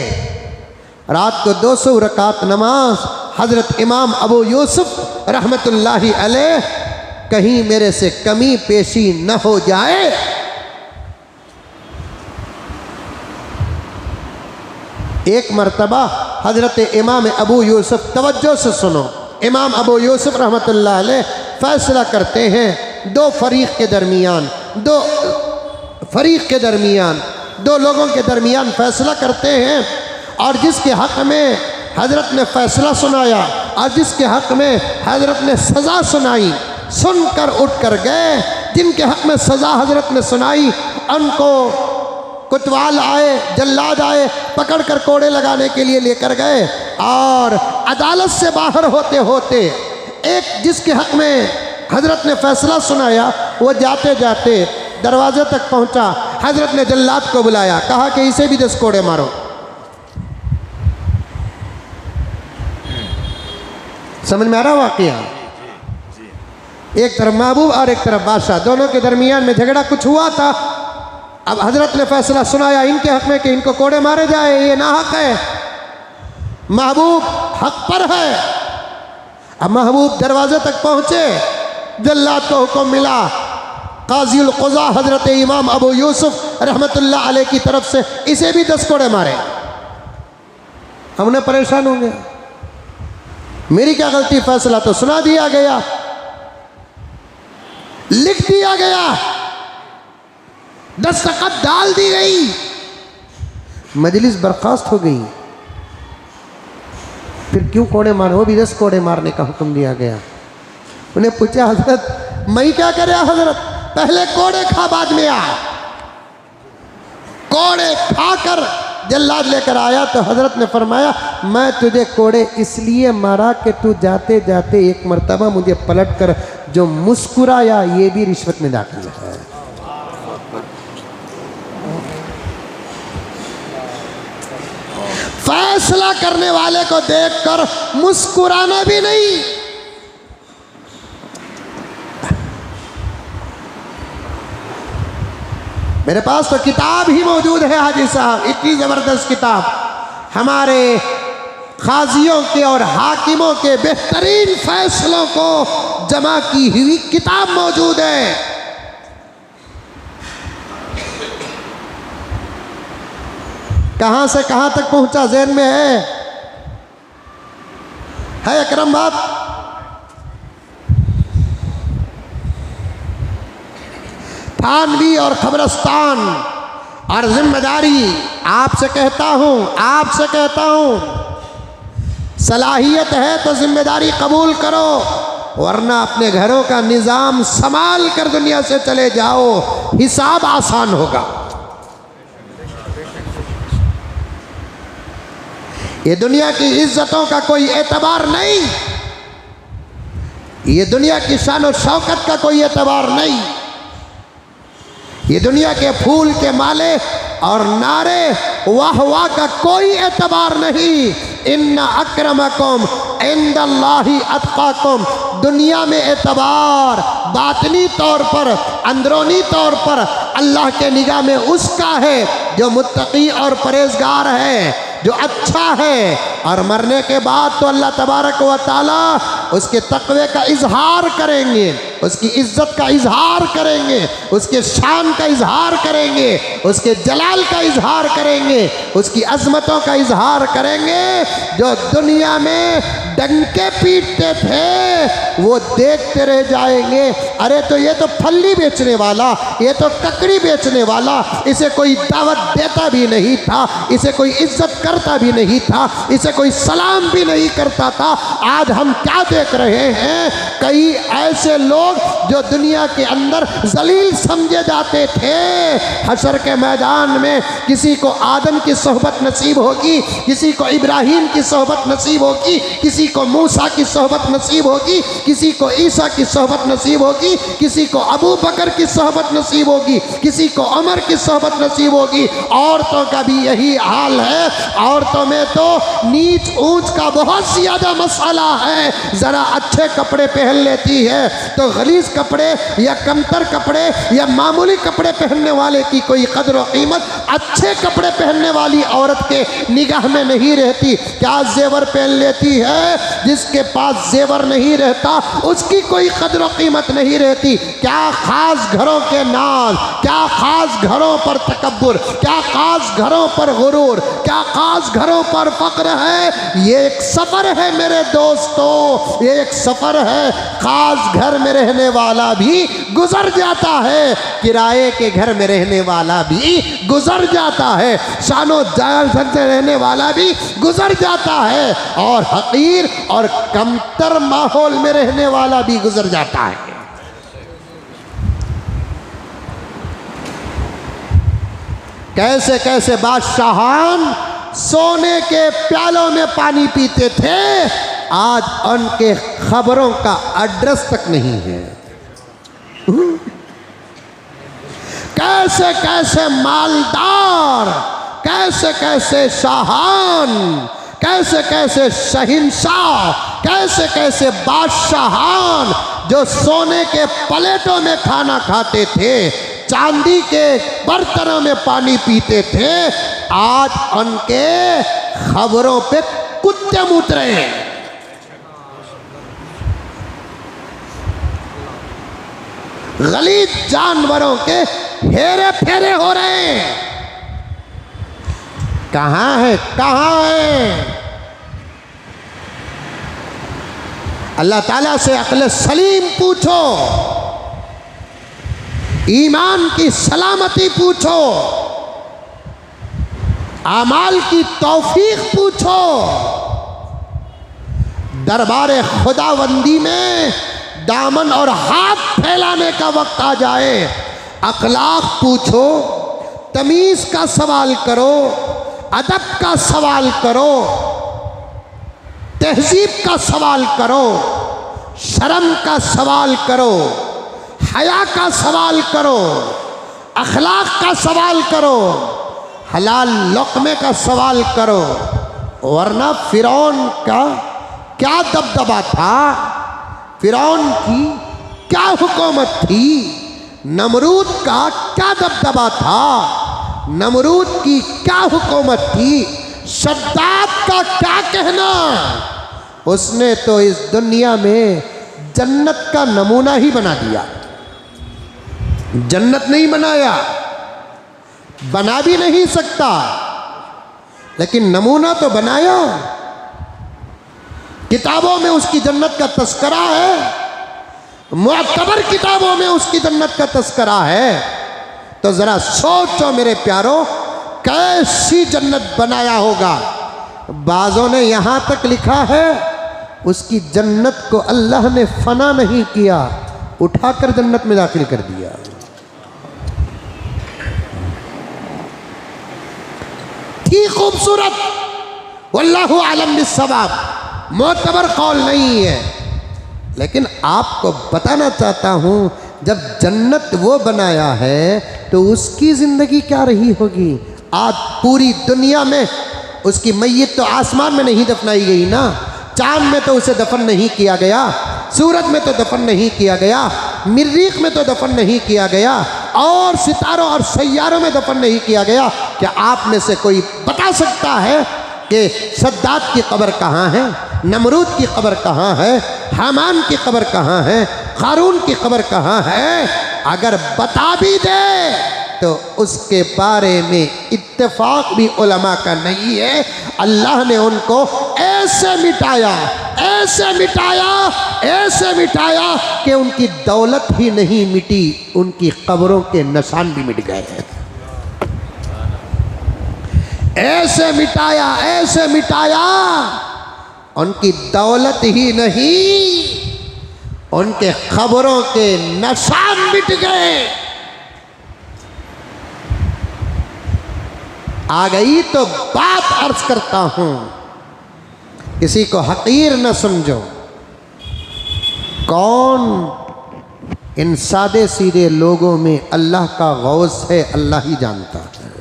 रात को 200 रकात नमाज हज़रत इमाम अबू यूसुफ रहमतुल्लाहि अलैह, कहीं मेरे से कमी पेशी न हो जाए। एक मरतबा हज़रत इमाम अबू यूसुफ, तवज्जो से सुनो, इमाम अबू यूसुफ रहमतुल्लाहि अलैह फैसला करते हैं दो फरीक के दरमियान, दो लोगों के दरमियान फैसला करते हैं, और जिसके हक़ में हज़रत ने फ़ैसला सुनाया और जिसके हक़ में हज़रत ने सज़ा सुनाई, सुनकर उठ कर गए। जिनके हक़ में सज़ा हज़रत ने सुनाई उनको कुतवाल आए, जल्लाद आए, पकड़ कर कोड़े लगाने के लिए लेकर गए। और अदालत से बाहर होते होते एक जिसके हक़ में हज़रत ने फ़ैसला सुनाया, वो जाते जाते दरवाजे तक पहुँचा। हज़रत ने जल्लाद को बुलाया, कहा कि इसे भी 10 कोड़े मारो। समझ में आ रहा वाक़या? एक तरफ महबूब और एक तरफ बादशाह, दोनों के दरमियान में झगड़ा कुछ हुआ था। अब हजरत ने फैसला सुनाया इनके हक़ में कि इनको कोड़े मारे जाए, ये नाहक है, महबूब हक़ पर है। अब महबूब दरवाजे तक पहुँचे, जल्लाद को हुक्म मिला काज़ीउल क़ुज़ा हजरत इमाम अबू यूसुफ रहमतुल्लाह अलैह की तरफ से इसे भी 10 कोड़े मारे। हमने परेशान हो गया, मेरी क्या गलती, फैसला तो सुना दिया गया। लिख दिया गया, दस्तखत डाल दी गई, मजलिस बर्खास्त हो गई। फिर क्यों कोड़े मारे? वो भी 10 कोड़े मारने का हुक्म दिया गया। उन्हें पूछा, हजरत मैं क्या करे हजरत? पहले कोड़े खा बाद में आ। कोड़े खाकर जल्लाद लेकर आया तो हजरत ने फरमाया, मैं तुझे कोड़े इसलिए मारा कि तू जाते जाते एक मर्तबा मुझे पलट कर जो मुस्कुराया, ये भी रिश्वत में दाखिल है। फैसला करने वाले को देखकर मुस्कुराना भी नहीं। मेरे पास तो किताब ही मौजूद है हाजी साहब, इतनी ज़बरदस्त किताब, हमारे काजियों के और हाकिमों के बेहतरीन फैसलों को जमा की हुई किताब मौजूद है। कहां से कहां तक पहुंचा ज़हन में है अकरम बात? थानवी और खबरस्तान और जिम्मेदारी आपसे कहता हूं, सलाहियत है तो जिम्मेदारी कबूल करो, वरना अपने घरों का निज़ाम संभाल कर दुनिया से चले जाओ, हिसाब आसान होगा। ये दुनिया की इज्जतों का कोई एतबार नहीं, ये दुनिया की शान और शौकत का कोई एतबार नहीं, ये दुनिया के फूल के माले और नारे वाह वाह का कोई एतबार नहीं। इन्ना अक्रमकुम इंदल्लाहि अत्काकुम, दुनिया में एतबार बातनी तौर पर, अंदरूनी तौर पर अल्लाह के निगाह में उसका है जो मुत्तकी और परहेजगार है, जो अच्छा है, और मरने के बाद तो अल्लाह तबारक व तआला उसके तक़वे का इजहार करेंगे, उसकी इज्जत का इजहार करेंगे, उसके शान का इजहार करेंगे, उसके जलाल का इजहार करेंगे, उसकी अज़मतों का इजहार करेंगे। जो दुनिया में डंके पीटते थे वो देखते रह जाएंगे, अरे तो ये तो फल्ली बेचने वाला, ये तो ककड़ी बेचने वाला, इसे कोई दावत देता भी नहीं था, इसे कोई इज्जत करता भी नहीं था, इसे कोई सलाम भी नहीं करता था। आज हम क्या देख रहे हैं? कई ऐसे लोग जो दुनिया के अंदर जलील समझे जाते थे, हशर के मैदान में किसी को आदम की सोहबत नसीब होगी, किसी को इब्राहीम की सोहबत नसीब होगी, किसी को मूसा की सोहबत नसीब होगी, किसी को ईसा की सोहबत नसीब होगी, किसी को अबू बकर की सोहबत नसीब होगी, किसी को उमर की सोहबत नसीब होगी। औरतों का भी यही हाल है। औरतों में तो नीच ऊंच का बहुत ज़्यादा मसाला है। ज़रा अच्छे कपड़े पहन लेती है तो गलीज कपड़े या कमतर कपड़े या मामूली कपड़े पहनने वाले की कोई कदर व कीमत अच्छे कपड़े पहनने वाली औरत के निगाह में नहीं रहती। क्या जेवर पहन लेती है, जिसके पास जेवर नहीं रहता उसकी कोई कदर व कीमत नहीं रहती। क्या खास घरों के नाज, क्या खास घरों पर तकब्बुर, क्या खास घरों पर गुरूर, क्या खास घरों पर फक्र है। ये एक सफ़र है मेरे दोस्तों, ये एक सफ़र है। खास घर में रहने वाला भी गुजर जाता है, किराए के घर में रहने वाला भी गुजर जाता है, शानो जाल से रहने वाला भी गुजर जाता है, और हकीर और कमतर माहौल में रहने वाला भी गुजर जाता है। कैसे कैसे बादशाहान सोने के प्यालों में पानी पीते थे, आज उनके खबरों का एड्रेस तक नहीं है। कैसे कैसे मालदार, कैसे कैसे शाहान, कैसे कैसे शहिंशाह, कैसे कैसे बादशाहान जो सोने के प्लेटों में खाना खाते थे, चांदी के बर्तनों में पानी पीते थे, आज उनके खबरों पे कुत्ते मूत रहे हैं। गलीज जानवरों के हेरे फेरे हो रहे हैं। कहाँ है, कहाँ है? अल्लाह ताला से अक्ल सलीम पूछो। ईमान की सलामती पूछो, आमाल की तौफीक पूछो, दरबारे खुदावंदी में दामन और हाथ फैलाने का वक्त आ जाए, अखलाक पूछो, तमीज़ का सवाल करो, अदब का सवाल करो, तहजीब का सवाल करो, शर्म का सवाल करो, हया का सवाल करो, अखलाक का सवाल करो, हलाल लुक़मे का सवाल करो। वरना फिरौन का क्या दबदबा था, फिरौन की क्या हुकूमत थी, नमरूद का क्या दबदबा था, नमरूद की क्या हुकूमत थी, शद्दाद का क्या कहना। उसने तो इस दुनिया में जन्नत का नमूना ही बना दिया, जन्नत नहीं बनाया, बना भी नहीं सकता, लेकिन नमूना तो बनाया। किताबों में उसकी जन्नत का तस्करा है, मुअतबर किताबों में उसकी जन्नत का तस्करा है। तो ज़रा सोचो मेरे प्यारो, कैसी जन्नत बनाया होगा। बाज़ों ने यहाँ तक लिखा है उसकी जन्नत को अल्लाह ने फना नहीं किया, उठाकर जन्नत में दाखिल कर दिया। थी खूबसूरत, वल्लाहु आलम बिस्सवाब, मोतबर कौल नहीं है, लेकिन आपको बताना चाहता हूँ जब जन्नत वो बनाया है तो उसकी ज़िंदगी क्या रही होगी। आज पूरी दुनिया में उसकी मैयत तो आसमान में नहीं दफनाई गई ना, चांद में तो उसे दफन नहीं किया गया, सूरज में तो दफन नहीं किया गया, मरीख में तो दफन नहीं किया गया, और सितारों और सैयारों में दफन नहीं किया गया। क्या आप में से कोई बता सकता है कि शद्दाद की कब्र कहाँ है, नमरूद की कब्र कहाँ है, हामान की कब्र कहाँ है, क़ारून की कब्र कहाँ है? अगर बता भी दे तो उसके बारे में इत्तेफाक भी उलमा का नहीं है। अल्लाह ने उनको ऐसे मिटाया, ऐसे मिटाया, ऐसे मिटाया कि उनकी दौलत ही नहीं मिटी, उनकी कब्रों के निशान भी मिट गए हैं। ऐसे मिटाया, ऐसे मिटाया, उनकी दौलत ही नहीं, उनके खबरों के निशान मिट गए। आ गई तो बात अर्ज करता हूं, किसी को हकीर न समझो। कौन इन सादे सीधे लोगों में अल्लाह का गौस है, अल्लाह ही जानता है।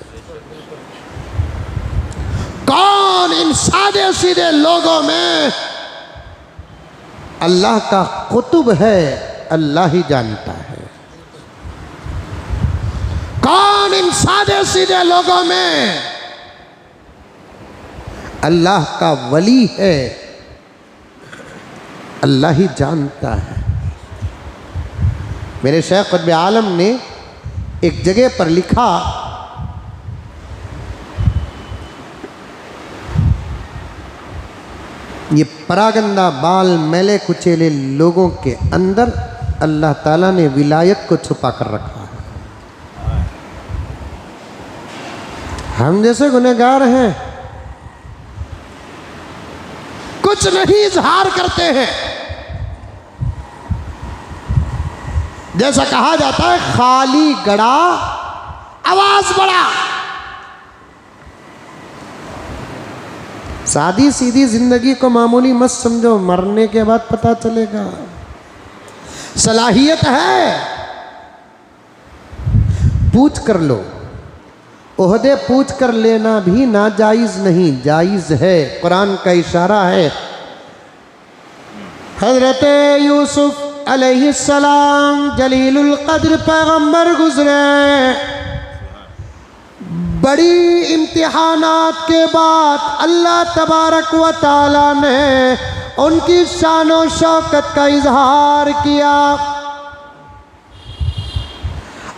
कौन इन सादे सीधे लोगों में अल्लाह का कुतुब है, अल्लाह ही जानता है। कौन इन सादे सीधे लोगों में अल्लाह का वली है, अल्लाह ही जानता है। मेरे शेख क़ुत्ब आलम ने एक जगह पर लिखा, ये परागंदा बाल मैले कुचेले लोगों के अंदर अल्लाह ताला ने विलायत को छुपा कर रखा है। हम जैसे गुनहगार हैं, कुछ नहीं इजहार करते हैं। जैसा कहा जाता है, खाली गड़ा आवाज बड़ा। सादी सीधी जिंदगी को मामूली मत समझो, मरने के बाद पता चलेगा। सलाहियत है, पूछ कर लो। ओहदे पूछ कर लेना भी नाजायज नहीं, जायज है। कुरान का इशारा है, हजरत यूसुफ अलैहिस्सलाम जलीलुल कद्र पैगंबर गुजरे। बड़ी इम्तिहानात के बाद अल्लाह तबारक व तआला ने उनकी शान व शौकत का इजहार किया।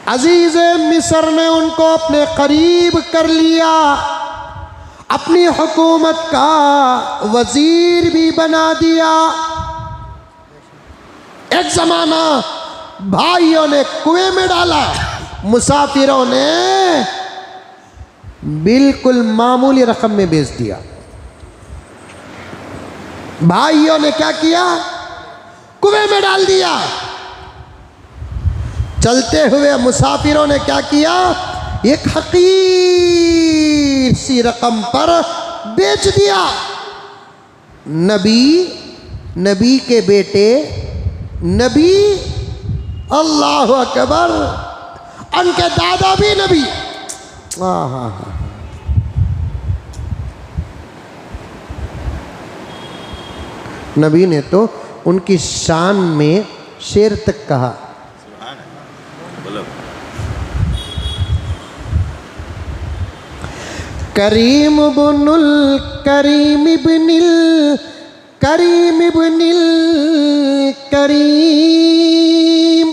अजीज़ मिस्र ने उनको अपने करीब कर लिया, अपनी हुकूमत का वजीर भी बना दिया। एक ज़माना भाइयों ने कुएं में डाला, मुसाफिरों ने बिल्कुल मामूली रकम में बेच दिया। भाइयों ने क्या किया? कुएं में डाल दिया। चलते हुए मुसाफिरों ने क्या किया? एक हकीर सी रकम पर बेच दिया। नबी के बेटे, नबी, अल्लाह अकबर, उनके दादा भी नबी। हाँ, नबी ने तो उनकी शान में शेर तक कहा। करीम बुनुल करीम इब्निल करीम इब्निल करीम।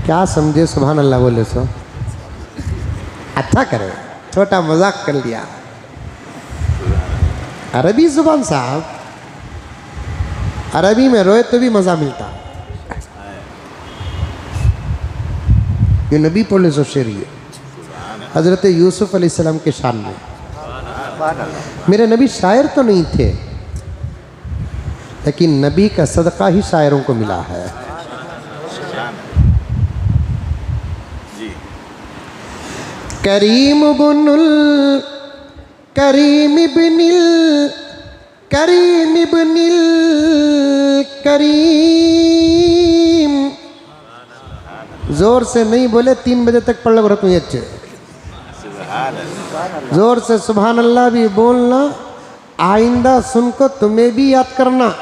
क्या समझे? सुभान अल्लाह बोले सो अच्छा करे, छोटा मजाक कर लिया। अरबी जुबान साहब, अरबी में रोए तो भी मज़ा मिलता। ये नबी बोले सो शेर, ये हज़रत यूसुफ अलैहिस्सलाम के शान में। मेरे नबी शायर तो नहीं थे, लेकिन नबी का सदका ही शायरों को मिला है। करीम बुनुल करीम इब्निल करीम इब्निल करीम। जोर से नहीं बोले, 3 बजे तक पढ़ लो रखूँ अच्छे। जोर से सुभान अल्लाह भी बोलना। आइंदा सुनको तुम्हें भी याद करना।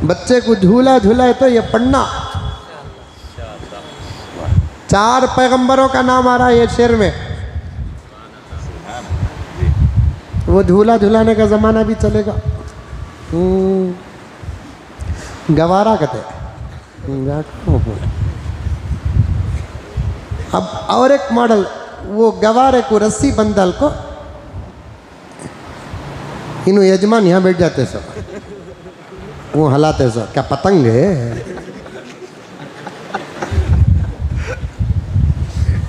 बच्चे को झूला झूलाए तो ये पढ़ना। 4 पैगंबरों का नाम आ रहा है ये शेर में। वो झूला झूलाने का ज़माना भी चलेगा। गवारा कहते। अब और एक मॉडल, वो गवारे को रस्सी बंदल को इन्हों यजमान यहाँ बैठ जाते सब, वो हलाते सब। क्या पतंग है?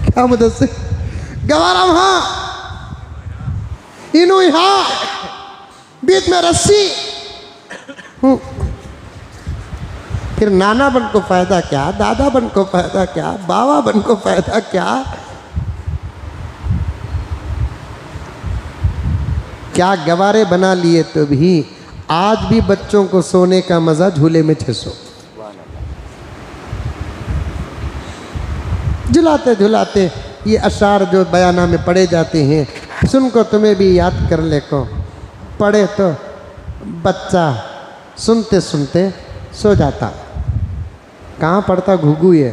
क्या मदद से गवारा वहाँ, इन्हों यहाँ, बीच में रस्सी। फिर नाना बन को फायदा क्या, दादा बन को फायदा क्या, बाबा बन को फायदा क्या? क्या गवारे बना लिए तो भी आज भी बच्चों को सोने का मजा झूले में ठेसो। झुलाते झुलाते ये अशार जो बयाना में पढ़े जाते हैं, सुनको तुम्हें भी याद कर ले को। पढ़े तो बच्चा सुनते सुनते सो जाता। कहाँ पढ़ता? घुघू ये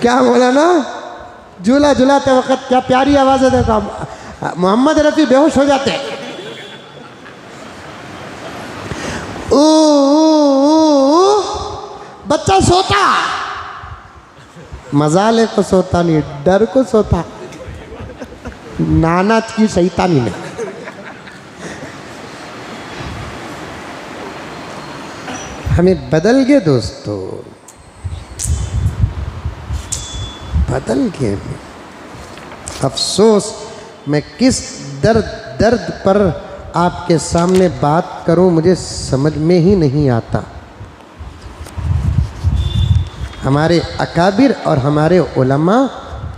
क्या बोला ना? झूला झुलाते वक्त क्या प्यारी आवाज़ है। देखो मोहम्मद रफ़ी बेहोश हो जाते। बच्चा सोता, मजाले को सोता नहीं, डर को सोता। नाना की शैतानी में। हमें बदल गए दोस्तों, बदल गए। अफसोस, मैं किस दर्द पर आपके सामने बात करूं मुझे समझ में ही नहीं आता। हमारे अकाबिर और हमारे उलमा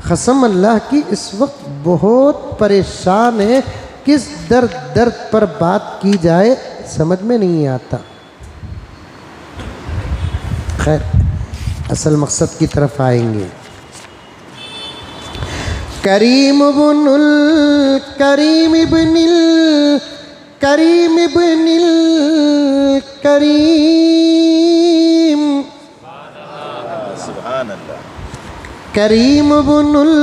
कसम अल्लाह की इस वक्त बहुत परेशान है। किस दर्द पर बात की जाए समझ में नहीं आता। खैर, असल मकसद की तरफ आएंगे। करीम बुनुल करीम इब्निल करीम इब्निल करीम। सुभान अल्लाह। करीम बुनुल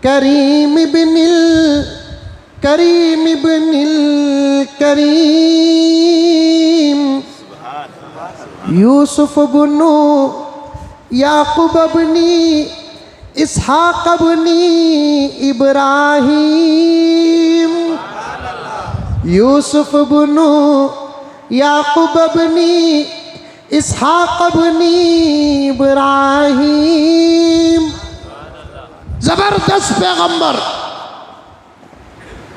करीम इब्निल करीम इब्निल करीम। यूसुफ बुनु याकूब इब्नी इसहाक इब्नी इब्राहीम, यूसुफ इब्नु याकूब इब्नी इसहाक इब्नी इब्राहीम। जबरदस्त पैगंबर,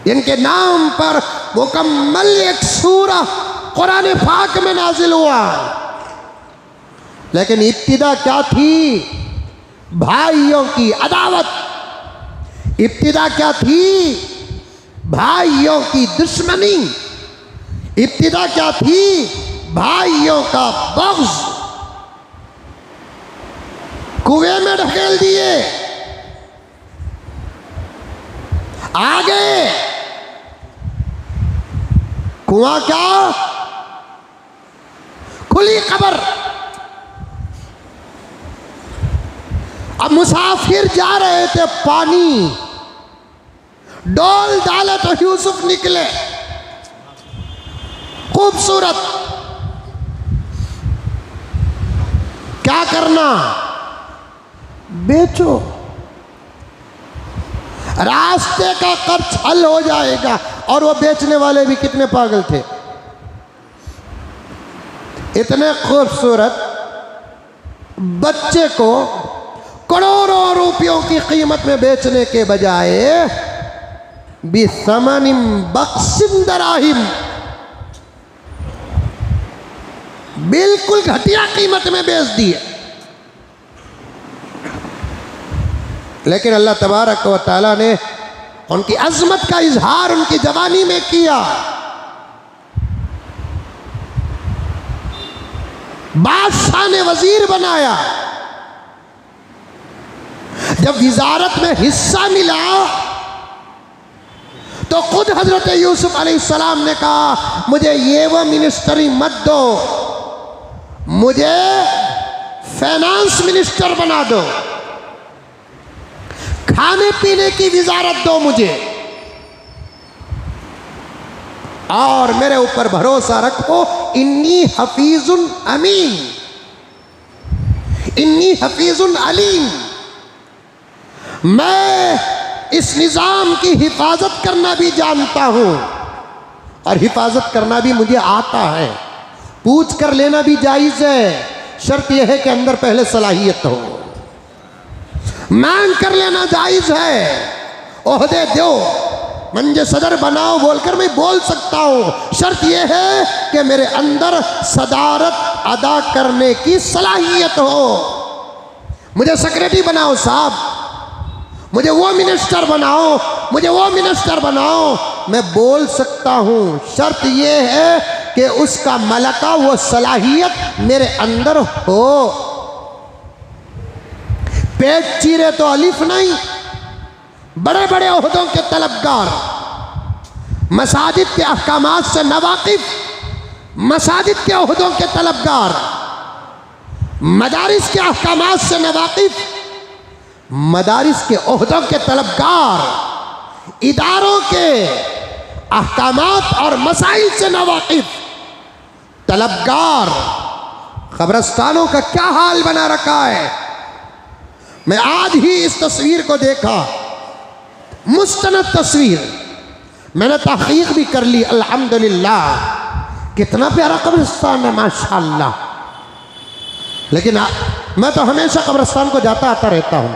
इनके नाम पर मुकम्मल एक सूरा कुरान पाक में नाजिल हुआ। लेकिन इब्तिदा क्या थी? भाइयों की अदावत। इब्तिदा क्या थी? भाइयों की दुश्मनी। इब्तिदा क्या थी? भाइयों का बग़्ज़। कुएं में ढकेल दिए, आगे कुआं क्या? खुली कब्र। अब मुसाफिर जा रहे थे, पानी डोल डाले तो यूसुफ निकले, खूबसूरत। क्या करना? बेचो, रास्ते का खर्च हल हो जाएगा। और वो बेचने वाले भी कितने पागल थे, इतने खूबसूरत बच्चे को करोड़ों रुपयों की कीमत में बेचने के बजाय बिसमनिम बख्सिन दराहिम, बिल्कुल घटिया कीमत में बेच दिए। लेकिन अल्लाह तबारक व तआला ने उनकी अजमत का इजहार उनकी जवानी में किया। बादशाह ने वजीर बनाया। जब विजारत में हिस्सा मिला तो खुद हजरत यूसुफ अलैहिस्सलाम ने कहा, मुझे ये वो मिनिस्टरी मत दो, मुझे फाइनेंस मिनिस्टर बना दो, खाने पीने की विजारत दो मुझे, और मेरे ऊपर भरोसा रखो, इन्नी हफीजुन अमीन, इन्नी हफीजुन अलीम। मैं इस निज़ाम की हिफाजत करना भी जानता हूं और हिफाजत करना भी मुझे आता है। पूछ कर लेना भी जायज़ है, शर्त यह है कि अंदर पहले सलाहियत हो। मांग कर लेना जायज़ है, ओहदे दो, मुझे सदर बनाओ बोलकर मैं बोल सकता हूँ। शर्त यह है कि मेरे अंदर सदारत अदा करने की सलाहियत हो। मुझे सेक्रेटरी बनाओ साहब, मुझे वो मिनिस्टर बनाओ, मुझे वो मिनिस्टर बनाओ, मैं बोल सकता हूँ। शर्त यह है कि उसका मलका, वो सलाहियत मेरे अंदर हो। पेट चीरे तो अलिफ नहीं, बड़े बड़े ओहदों के तलबगार, मसाजिद के अहकामात से नवाकिफ, मसाजिद के ओहदों के तलबगार, मदारिस के अहकामात से नवाकिफ, मदारिस के ओहदों के तलबगार, इदारों के अहकामात और मसाइल से नवाकिफ, तलबगार। कब्रस्तानों का क्या हाल बना रखा है। मैं आज ही इस तस्वीर को देखा, मुस्तनद तस्वीर, मैंने तहकीक भी कर ली, अल्हम्दुलिल्लाह। कितना प्यारा कब्रिस्तान है माशाअल्लाह। लेकिन मैं तो हमेशा कब्रिस्तान को जाता आता रहता हूँ,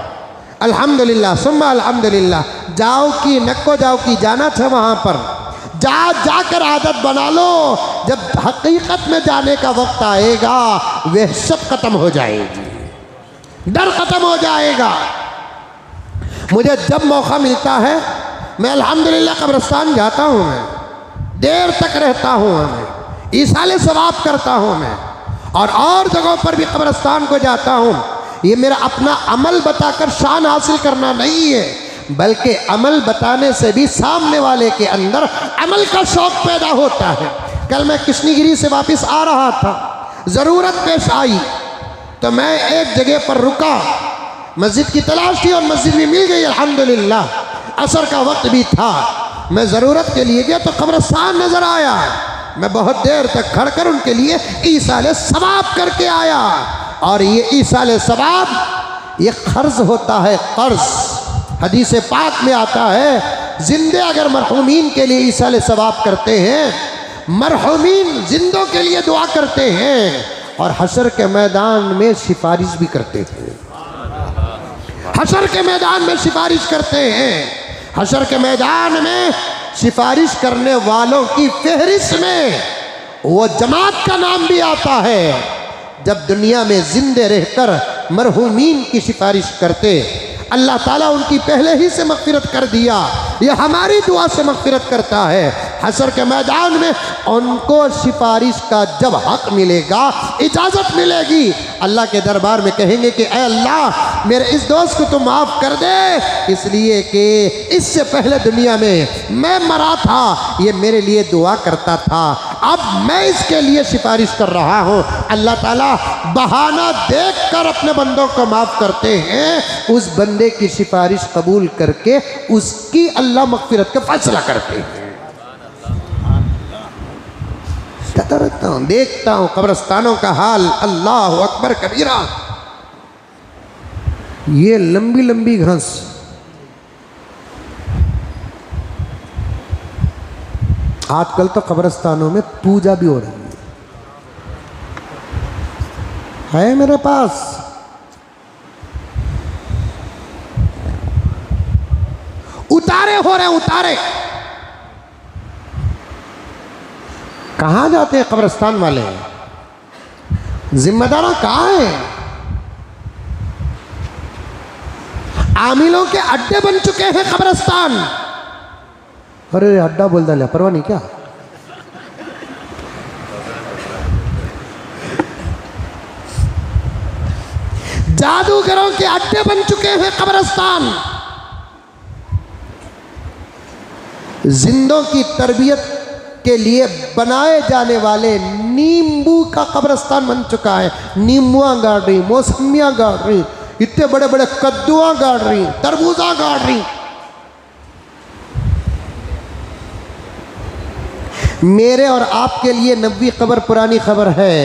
अल्हम्दुलिल्लाह सुम्मा अल्हम्दुलिल्लाह। जाओ कि नको जाओ कि जाना था वहाँ पर, जाकर आदत बना लो। जब हकीकत में जाने का वक्त आएगा, वहशत ख़त्म हो जाएगी, डर ख़त्म हो जाएगा। मुझे जब मौका मिलता है मैं अल्हम्दुलिल्लाह कब्रिस्तान जाता हूँ, मैं देर तक रहता हूँ, मैं ईसाले सवाब करता हूँ मैं, और जगहों पर भी कब्रिस्तान को जाता हूँ। ये मेरा अपना अमल बताकर शान हासिल करना नहीं है, बल्कि अमल बताने से भी सामने वाले के अंदर अमल का शौक़ पैदा होता है। कल मैं कृष्णगिरी से वापस आ रहा था, ज़रूरत पेश आई तो मैं एक जगह पर रुका, मस्जिद की तलाश थी और मस्जिद भी मिल गई अल्हम्दुलिल्लाह। असर का वक्त भी था, मैं ज़रूरत के लिए गया तो कब्रिस्तान नज़र आया। मैं बहुत देर तक खड़ कर उनके लिए ईसाले सवाब करके आया। और ये ईसाले सवाब ये कर्ज होता है, कर्ज। हदीस पाक में आता है, जिंदे अगर मरहूमीन के लिए ईसाले सवाब करते हैं, मरहूमीन जिंदों के लिए दुआ करते हैं और हशर के मैदान में सिफारिश भी करते हैं। हशर के मैदान में सिफारिश करते हैं। हशर के मैदान में सिफारिश करने वालों की फहरिस्त में वो जमात का नाम भी आता है। जब दुनिया में जिंदे रहकर मरहूमीन की सिफारिश करते, अल्लाह ताला उनकी पहले ही से मग़फ़िरत कर दिया। ये हमारी दुआ से मग़फ़िरत करता है। हशर के मैदान में उनको सिफारिश का जब हक मिलेगा, इजाज़त मिलेगी, अल्लाह के दरबार में कहेंगे कि ऐ अल्लाह मेरे इस दोस्त को तो माफ़ कर दे, इसलिए कि इससे पहले दुनिया में मैं मरा था, ये मेरे लिए दुआ करता था, अब मैं इसके लिए सिफारिश कर रहा हूँ। अल्लाह ताला बहाना देख कर अपने बंदों को माफ़ करते हैं। उस बंदे की सिफारिश कबूल करके उसकी अल्लाह मग़फ़िरत का फैसला करते हैं। कहता रहता हूँ, देखता हूँ कब्रिस्तानों का हाल, अल्लाह अकबर कबीरा। ये लंबी लंबी घास, आजकल तो कब्रिस्तानों में पूजा भी हो रही है मेरे पास। उतारे हो रहे, उतारे। कहाँ जाते हैं कब्रिस्तान वाले? जिम्मेदार कहाँ है? आमिलों के अड्डे बन चुके हैं कब्रिस्तान। अरे अड्डा बोल डाला, परवाह नहीं क्या? जादूगरों के अड्डे बन चुके हैं कब्रिस्तान। जिंदों की तरबियत के लिए बनाए जाने वाले नींबू का कब्रिस्तान बन चुका है। नींबुआ गाड़ रही, मौसमियाँ गाड़ रही, इतने बड़े बड़े कद्दुआ गाड़ रही, तरबूजा गाड़ रही। मेरे और आपके लिए नबी कब्र पुरानी खबर है,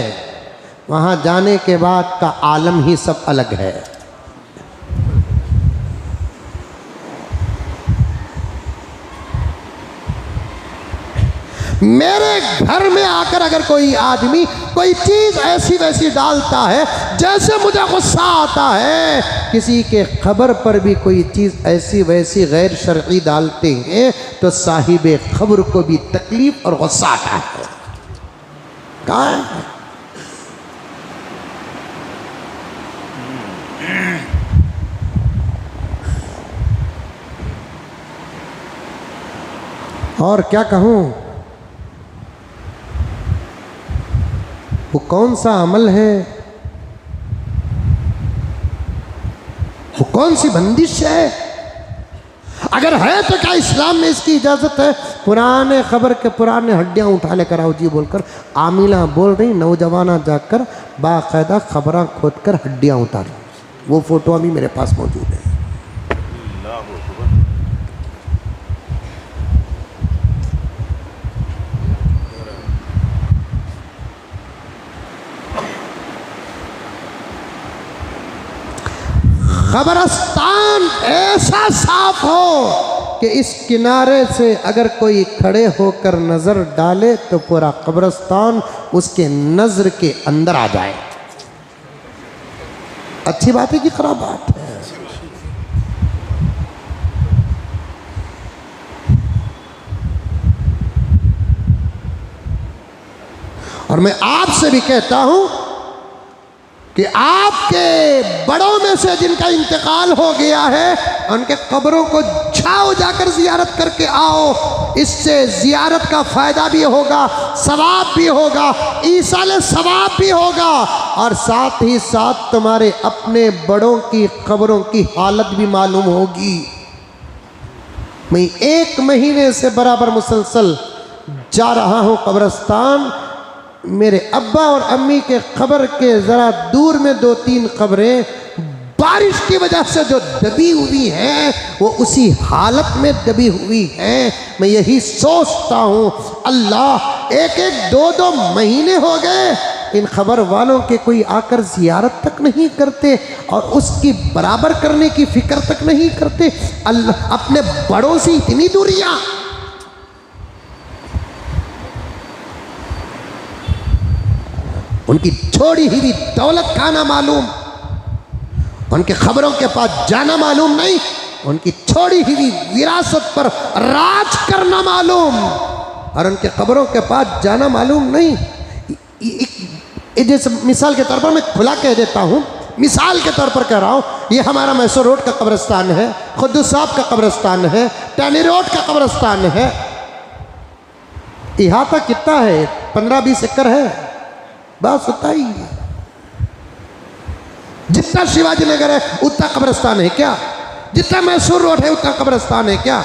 वहाँ जाने के बाद का आलम ही सब अलग है। मेरे घर में आकर अगर कोई आदमी कोई चीज़ ऐसी वैसी डालता है, जैसे मुझे गुस्सा आता है, किसी के खबर पर भी कोई चीज़ ऐसी वैसी गैर शरई डालते हैं तो साहिबे खबर को भी तकलीफ और गुस्सा आता है। कहाँ है? और क्या कहूँ, वो कौन सा अमल है, वो कौन सी बंदिश है? अगर है तो क्या इस्लाम में इसकी इजाज़त है? पुराने खबर के पुराने हड्डियाँ उठा लेकर आओ जी बोलकर आमिला बोल रही, नौजवाना जाकर बाकायदा खबरां खोद कर हड्डियाँ उतारी। वो फ़ोटो अभी मेरे पास मौजूद है। कब्रिस्तान ऐसा साफ हो कि इस किनारे से अगर कोई खड़े होकर नज़र डाले तो पूरा कब्रिस्तान उसके नज़र के अंदर आ जाए। अच्छी बात है कि खराब बात है? और मैं आपसे भी कहता हूं कि आपके बड़ों में से जिनका इंतकाल हो गया है, उनके कब्रों को जाओ, जाकर जियारत करके आओ। इससे जियारत का फ़ायदा भी होगा, सवाब भी होगा, ईसाले सवाब भी होगा, और साथ ही साथ तुम्हारे अपने बड़ों की कब्रों की हालत भी मालूम होगी। मैं 1 महीने से बराबर मुसलसल जा रहा हूँ कब्रिस्तान। मेरे अब्बा और अम्मी के कब्र के ज़रा दूर में 2-3 कब्रें बारिश की वजह से जो दबी हुई हैं, वो उसी हालत में दबी हुई हैं। मैं यही सोचता हूँ, अल्लाह 1-1, 2-2 महीने हो गए इन खबर वालों के कोई आकर जियारत तक नहीं करते और उसकी बराबर करने की फिक्र तक नहीं करते। अल्लाह अपने बड़ों से इतनी दूरियां। उनकी छोड़ी हुई दौलत खाना मालूम, उनके खबरों के पास जाना मालूम नहीं, उनकी छोड़ी हुई विरासत पर राज करना मालूम और उनके खबरों के पास जाना मालूम नहीं। जैसे मिसाल के तौर पर मैं खुला कह देता हूँ, मिसाल के तौर पर कह रहा हूँ, ये हमारा मैसूर रोड का कब्रिस्तान है, खुद्दूस साहब का कब्रिस्तान है, टैनी रोड का कब्रिस्तान है। इहाता कितना है? 15-20 एकड़ है, बस उतना ही। जितना शिवाजी नगर है उतना कब्रिस्तान है क्या? जितना मैसूर रोड है उतना कब्रिस्तान है क्या?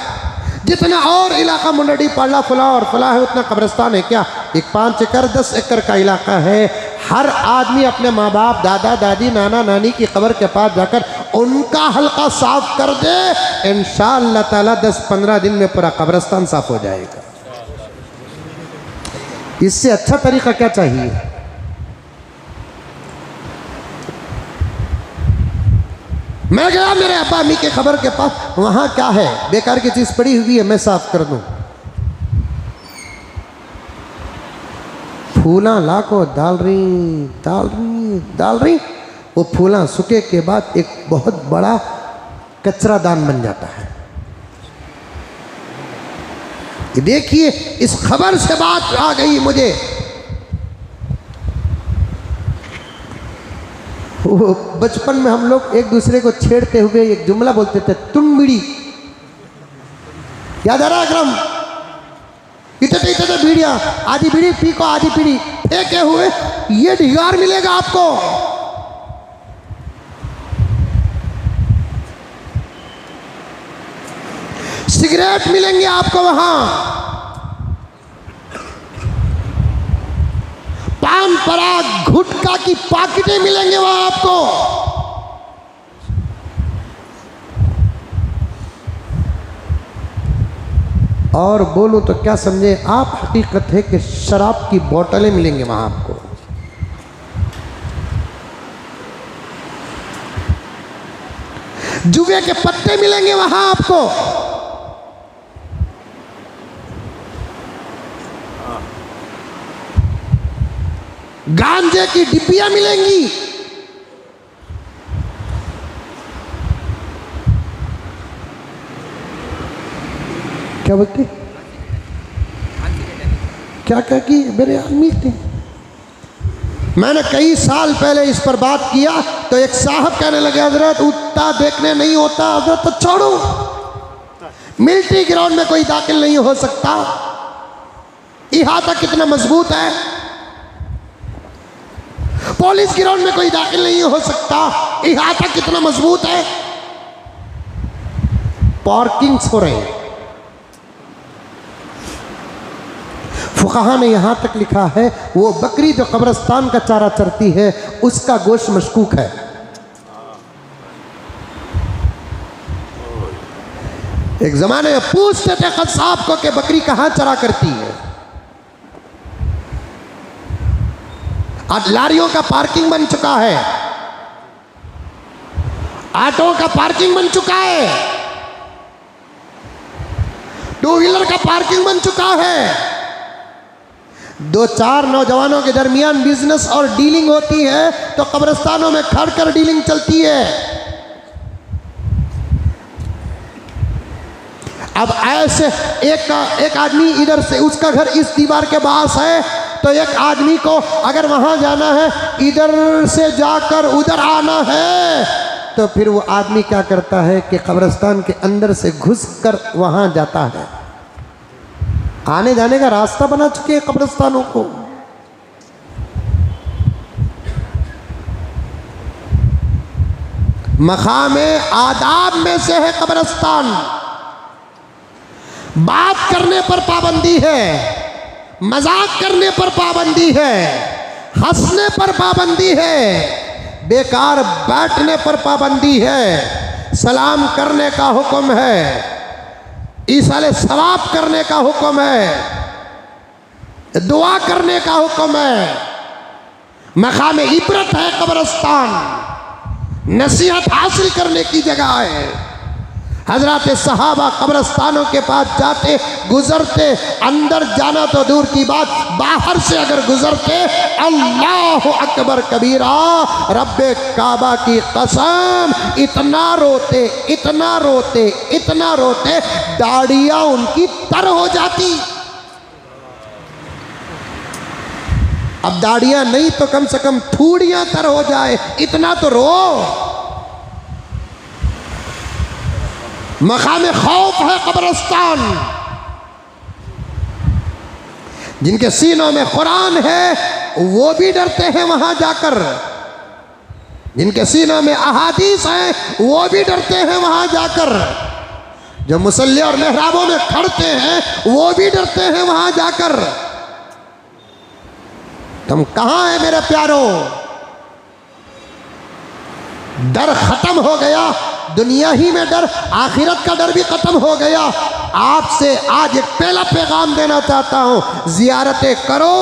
जितना और इलाका मुंडडी पाला फुला और फुला है उतना कब्रिस्तान है क्या? एक 5 एकड़ 10 एकड़ का इलाका है। हर आदमी अपने माँ बाप, दादा दादी, नाना नानी की कब्र के पास जाकर उनका हल्का साफ कर दे, इंशाअल्लाह ताला 10-15 दिन में पूरा कब्रिस्तान साफ हो जाएगा। इससे अच्छा तरीका क्या चाहिए? मैं गया मेरे अब्बा अम्मी के खबर के पास, वहां क्या है? बेकार की चीज पड़ी हुई है, मैं साफ कर दूं। फूला लाको डाल रही, वो फूला सूखे के बाद एक बहुत बड़ा कचरा दान बन जाता है। देखिए, इस खबर से बात आ गई मुझे। वो बचपन में हम लोग एक दूसरे को छेड़ते हुए एक जुमला बोलते थे, तुम बीड़ी। याद आ रहा अकरम? इतने बीड़िया, आधी बीड़ी पी को आधी पीड़ी फेंके हुए, ये ढिगार मिलेगा आपको। सिगरेट मिलेंगे आपको वहां, पान पराग गुटखा की पाकिटें मिलेंगे वहां आपको। और बोलूं तो क्या समझे आप, हकीकत है कि शराब की बोतलें मिलेंगे वहां आपको। जुए के पत्ते मिलेंगे वहां आपको। गांजे की डिब्बियां मिलेंगी। क्या बोलते? क्या क्या की मेरे आदमी थे। मैंने कई साल पहले इस पर बात किया तो एक साहब कहने लगे, हजरत उतना देखने नहीं होता। हजरत तो छोड़ो, मिलिट्री ग्राउंड में कोई दाखिल नहीं हो सकता। इहाता कितना मजबूत है। पुलिस ग्राउंड में कोई दाखिल नहीं हो सकता। इहाता कितना मजबूत है। पार्किंग्स हो रहे हैं। फुकाहा ने यहां तक लिखा है, वो बकरी जो कब्रिस्तान का चारा चरती है उसका गोश्त मशकूक है। एक जमाने में पूछते थे कसाब को कि बकरी कहां चरा करती है। आज लारियों का पार्किंग बन चुका है, ऑटो का पार्किंग बन चुका है, 2 व्हीलर का पार्किंग बन चुका है। 2-4 नौजवानों के दरमियान बिजनेस और डीलिंग होती है तो कब्रिस्तानों में खड़कर डीलिंग चलती है। अब ऐसे एक आदमी इधर से, उसका घर इस दीवार के पास है, तो एक आदमी को अगर वहां जाना है, इधर से जाकर उधर आना है, तो फिर वो आदमी क्या करता है कि कब्रिस्तान के अंदर से घुसकर वहां जाता है। आने जाने का रास्ता बना चुके हैं कब्रिस्तानों को। मकामे आदाब में से है कब्रिस्तान। बात करने पर पाबंदी है, मजाक करने पर पाबंदी है, हंसने पर पाबंदी है, बेकार बैठने पर पाबंदी है, सलाम करने का हुक्म है, ईसाले सवाब करने का हुक्म है, दुआ करने का हुक्म है, मकाम इबरत है कब्रिस्तान, नसीहत हासिल करने की जगह है। हजरत सहाबा कब्रिस्तानों के पास जाते गुजरते, अंदर जाना तो दूर की बात, बाहर से अगर गुजरते अल्लाह अकबर कबीरा, रब्बे काबा की कसम, इतना रोते इतना रोते इतना रोते, दाढ़ियां उनकी तर हो जाती। अब दाढ़ियां नहीं तो कम से कम थूड़ियां तर हो जाए, इतना तो रो। मकाम खौफ है कब्रिस्तान। जिनके सीनों में कुरान है वो भी डरते हैं वहां जाकर, जिनके सीनों में अहादीस है वो भी डरते हैं वहां जाकर, जो मुसल्ले और मेहराबों में खड़ते हैं वो भी डरते हैं वहां जाकर। तुम कहां है मेरे प्यारों? डर खत्म हो गया, दुनिया ही में डर, आखिरत का डर भी खत्म हो गया। आपसे आज एक पहला पैगाम देना चाहता हूं, जियारतें करो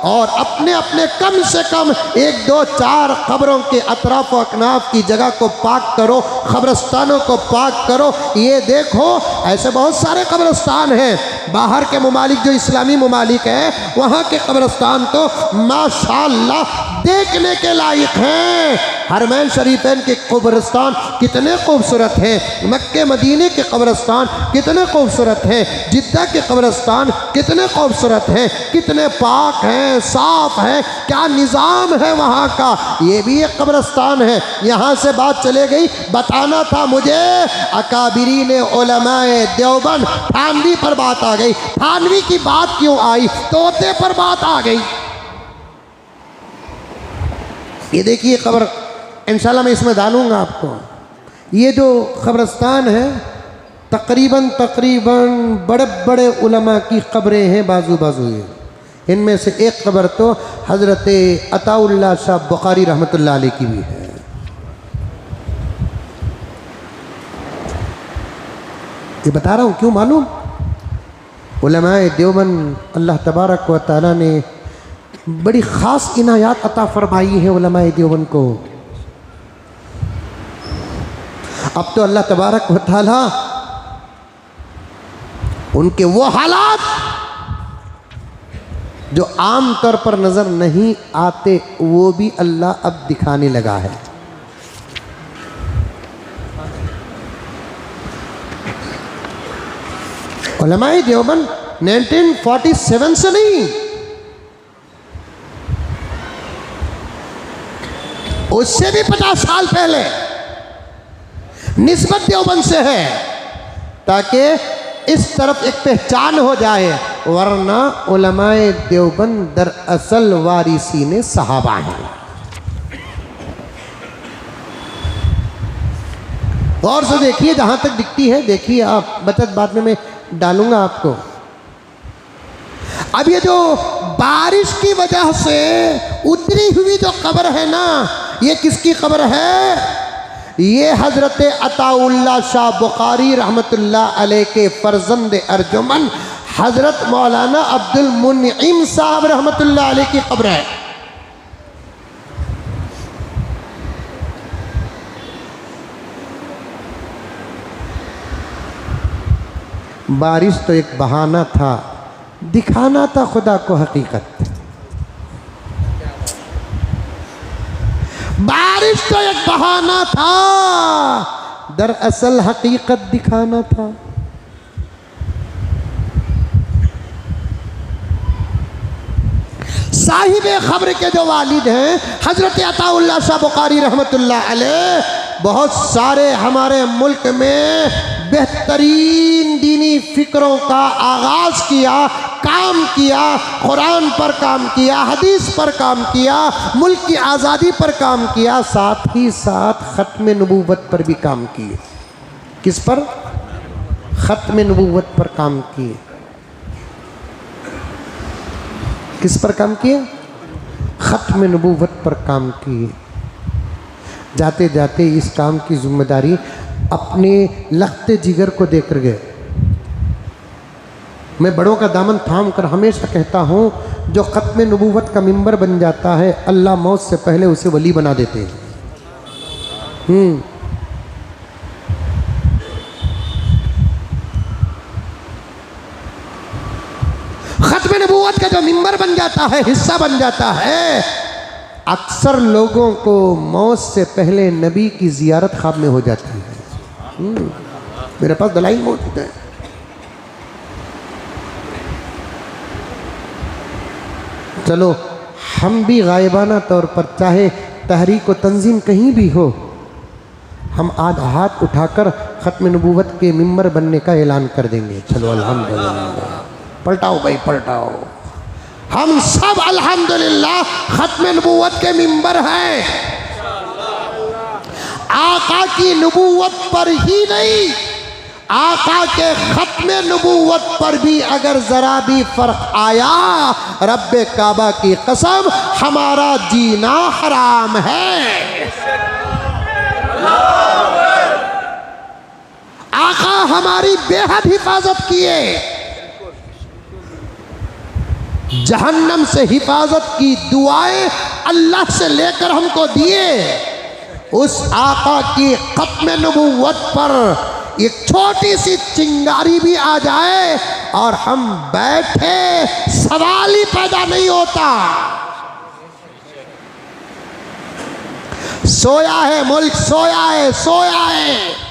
और अपने अपने कम से कम 1 2 4 कब्रों के अतराफ व अकनाफ की जगह को पाक करो, कब्रिस्तानों को पाक करो। ये देखो ऐसे बहुत सारे कब्रिस्तान हैं, बाहर के ममालिक जो इस्लामी ममालिक हैं वहाँ के कब्रिस्तान तो माशाअल्लाह देखने के लायक हैं। हरमैन शरीफैन के कब्रिस्तान कितने खूबसूरत हैं, मक्के मदीने के कब्रिस्तान कितने खूबसूरत हैं, जिद्दा के कब्रिस्तान कितने खूबसूरत हैं, कितने पाक हैं, साफ है, क्या निज़ाम है वहाँ का। ये भी एक कब्रिस्तान है। यहाँ से बात चले गई, बताना था मुझे अकाबिरीन उलमाए देवबंद, थानवी पर बात आ गई। थानवी की बात क्यों आई? तोते पर बात आ गई। ये देखिए कब्र, इंशाल्लाह मैं इसमें डालूंगा आपको। ये जो कब्रिस्तान है तकरीबन बड़े बड़े उलमा की कब्रें हैं बाजू बाजू। इनमें से एक कब्र तो हज़रत अताउल्लाह शाह बुखारी रहमतुल्लाह अलैह की भी है। ये बता रहा हूँ क्यों मालूम? उलमाए देवबंद अल्लाह तबारक व तआला ने बड़ी ख़ास इनायात अता फरमाई है उलमाए देवबंद को। अब तो अल्लाह तबारक व तआला उनके वो हालात जो आम तौर पर नज़र नहीं आते वो भी अल्लाह अब दिखाने लगा है। उलमाए देवबंद 1947 से नहीं, उससे भी 50 साल पहले निस्बत देवबंद से है, ताकि इस तरफ एक पहचान हो जाए। वरना उलमाए देवबंद दरअसल वारिसीने सहाबा हैं। गौर से देखिए, जहां तक दिखती है देखिए आप, बचत बाद में मैं डालूंगा आपको। अब ये जो बारिश की वजह से उतरी हुई जो कब्र है ना, ये किसकी कब्र है? ये हज़रत अताउल्लाह शाह बुखारी रहमतुल्लाह अलैह के फर्जंद अर्जुमन हज़रत मौलाना अब्दुल मुनइम साहब रहमतुल्लाह अलैह की कब्र है। बारिश तो एक बहाना था, दिखाना था खुदा को हकीकत। बारिश तो एक बहाना था, दरअसल हकीकत दिखाना था। साहिबे खब्र के जो वालिद हैं हज़रत अताउल्लाह शाह बुखारी रहमतुल्लाह अलैह, बहुत सारे हमारे मुल्क में बेहतरीन दीनी फ़िक्रों का आगाज़ किया, काम किया, कुरान पर काम किया, हदीस पर काम किया, मुल्क की आज़ादी पर काम किया, साथ ही साथ ख़त्म नबूवत पर भी काम किए। किस पर? ख़त्म नबूवत पर काम किए। किस पर काम किए? ख़त्म नबूवत पर काम किए। जाते जाते इस काम की जिम्मेदारी अपने लखते जिगर को देकर गए। मैं बड़ों का दामन थाम कर हमेशा कहता हूँ जो ख़त्म नबूवत का मिंबर बन जाता है, अल्लाह मौत से पहले उसे वली बना देते हैं। ख़त्म नबूवत का जो मिंबर बन जाता है, हिस्सा बन जाता है, अक्सर लोगों को मौत से पहले नबी की ज़ियारत ख्वाब में हो जाती है। मेरे पास दलाइल मौजूद है। चलो हम भी गायबाना तौर पर, चाहे तहरीक व तंजीम कहीं भी हो, हम आज हाथ उठाकर ख़त्म नबूवत के मिंबर बनने का ऐलान कर देंगे। चलो अल्हम्दुलिल्लाह, पलटाओ भाई पलटाओ। हम सब अल्हम्दुलिल्लाह ख़त्म नबूवत के मिंबर हैं। आका की नबूवत पर ही नहीं, आका के ख़त्म नबूवत पर भी अगर ज़रा भी फ़र्क आया, रब्बे काबा की कसम, हमारा जीना हराम है। आका हमारी बेहद हिफाजत किए, जहन्नम से हिफाजत की दुआएं अल्लाह से लेकर हमको दिए। उस आका की ख़त्म नबूवत पर एक छोटी सी चिंगारी भी आ जाए और हम बैठे, सवाल ही पैदा नहीं होता। सोया है मुल्क, सोया है, सोया है।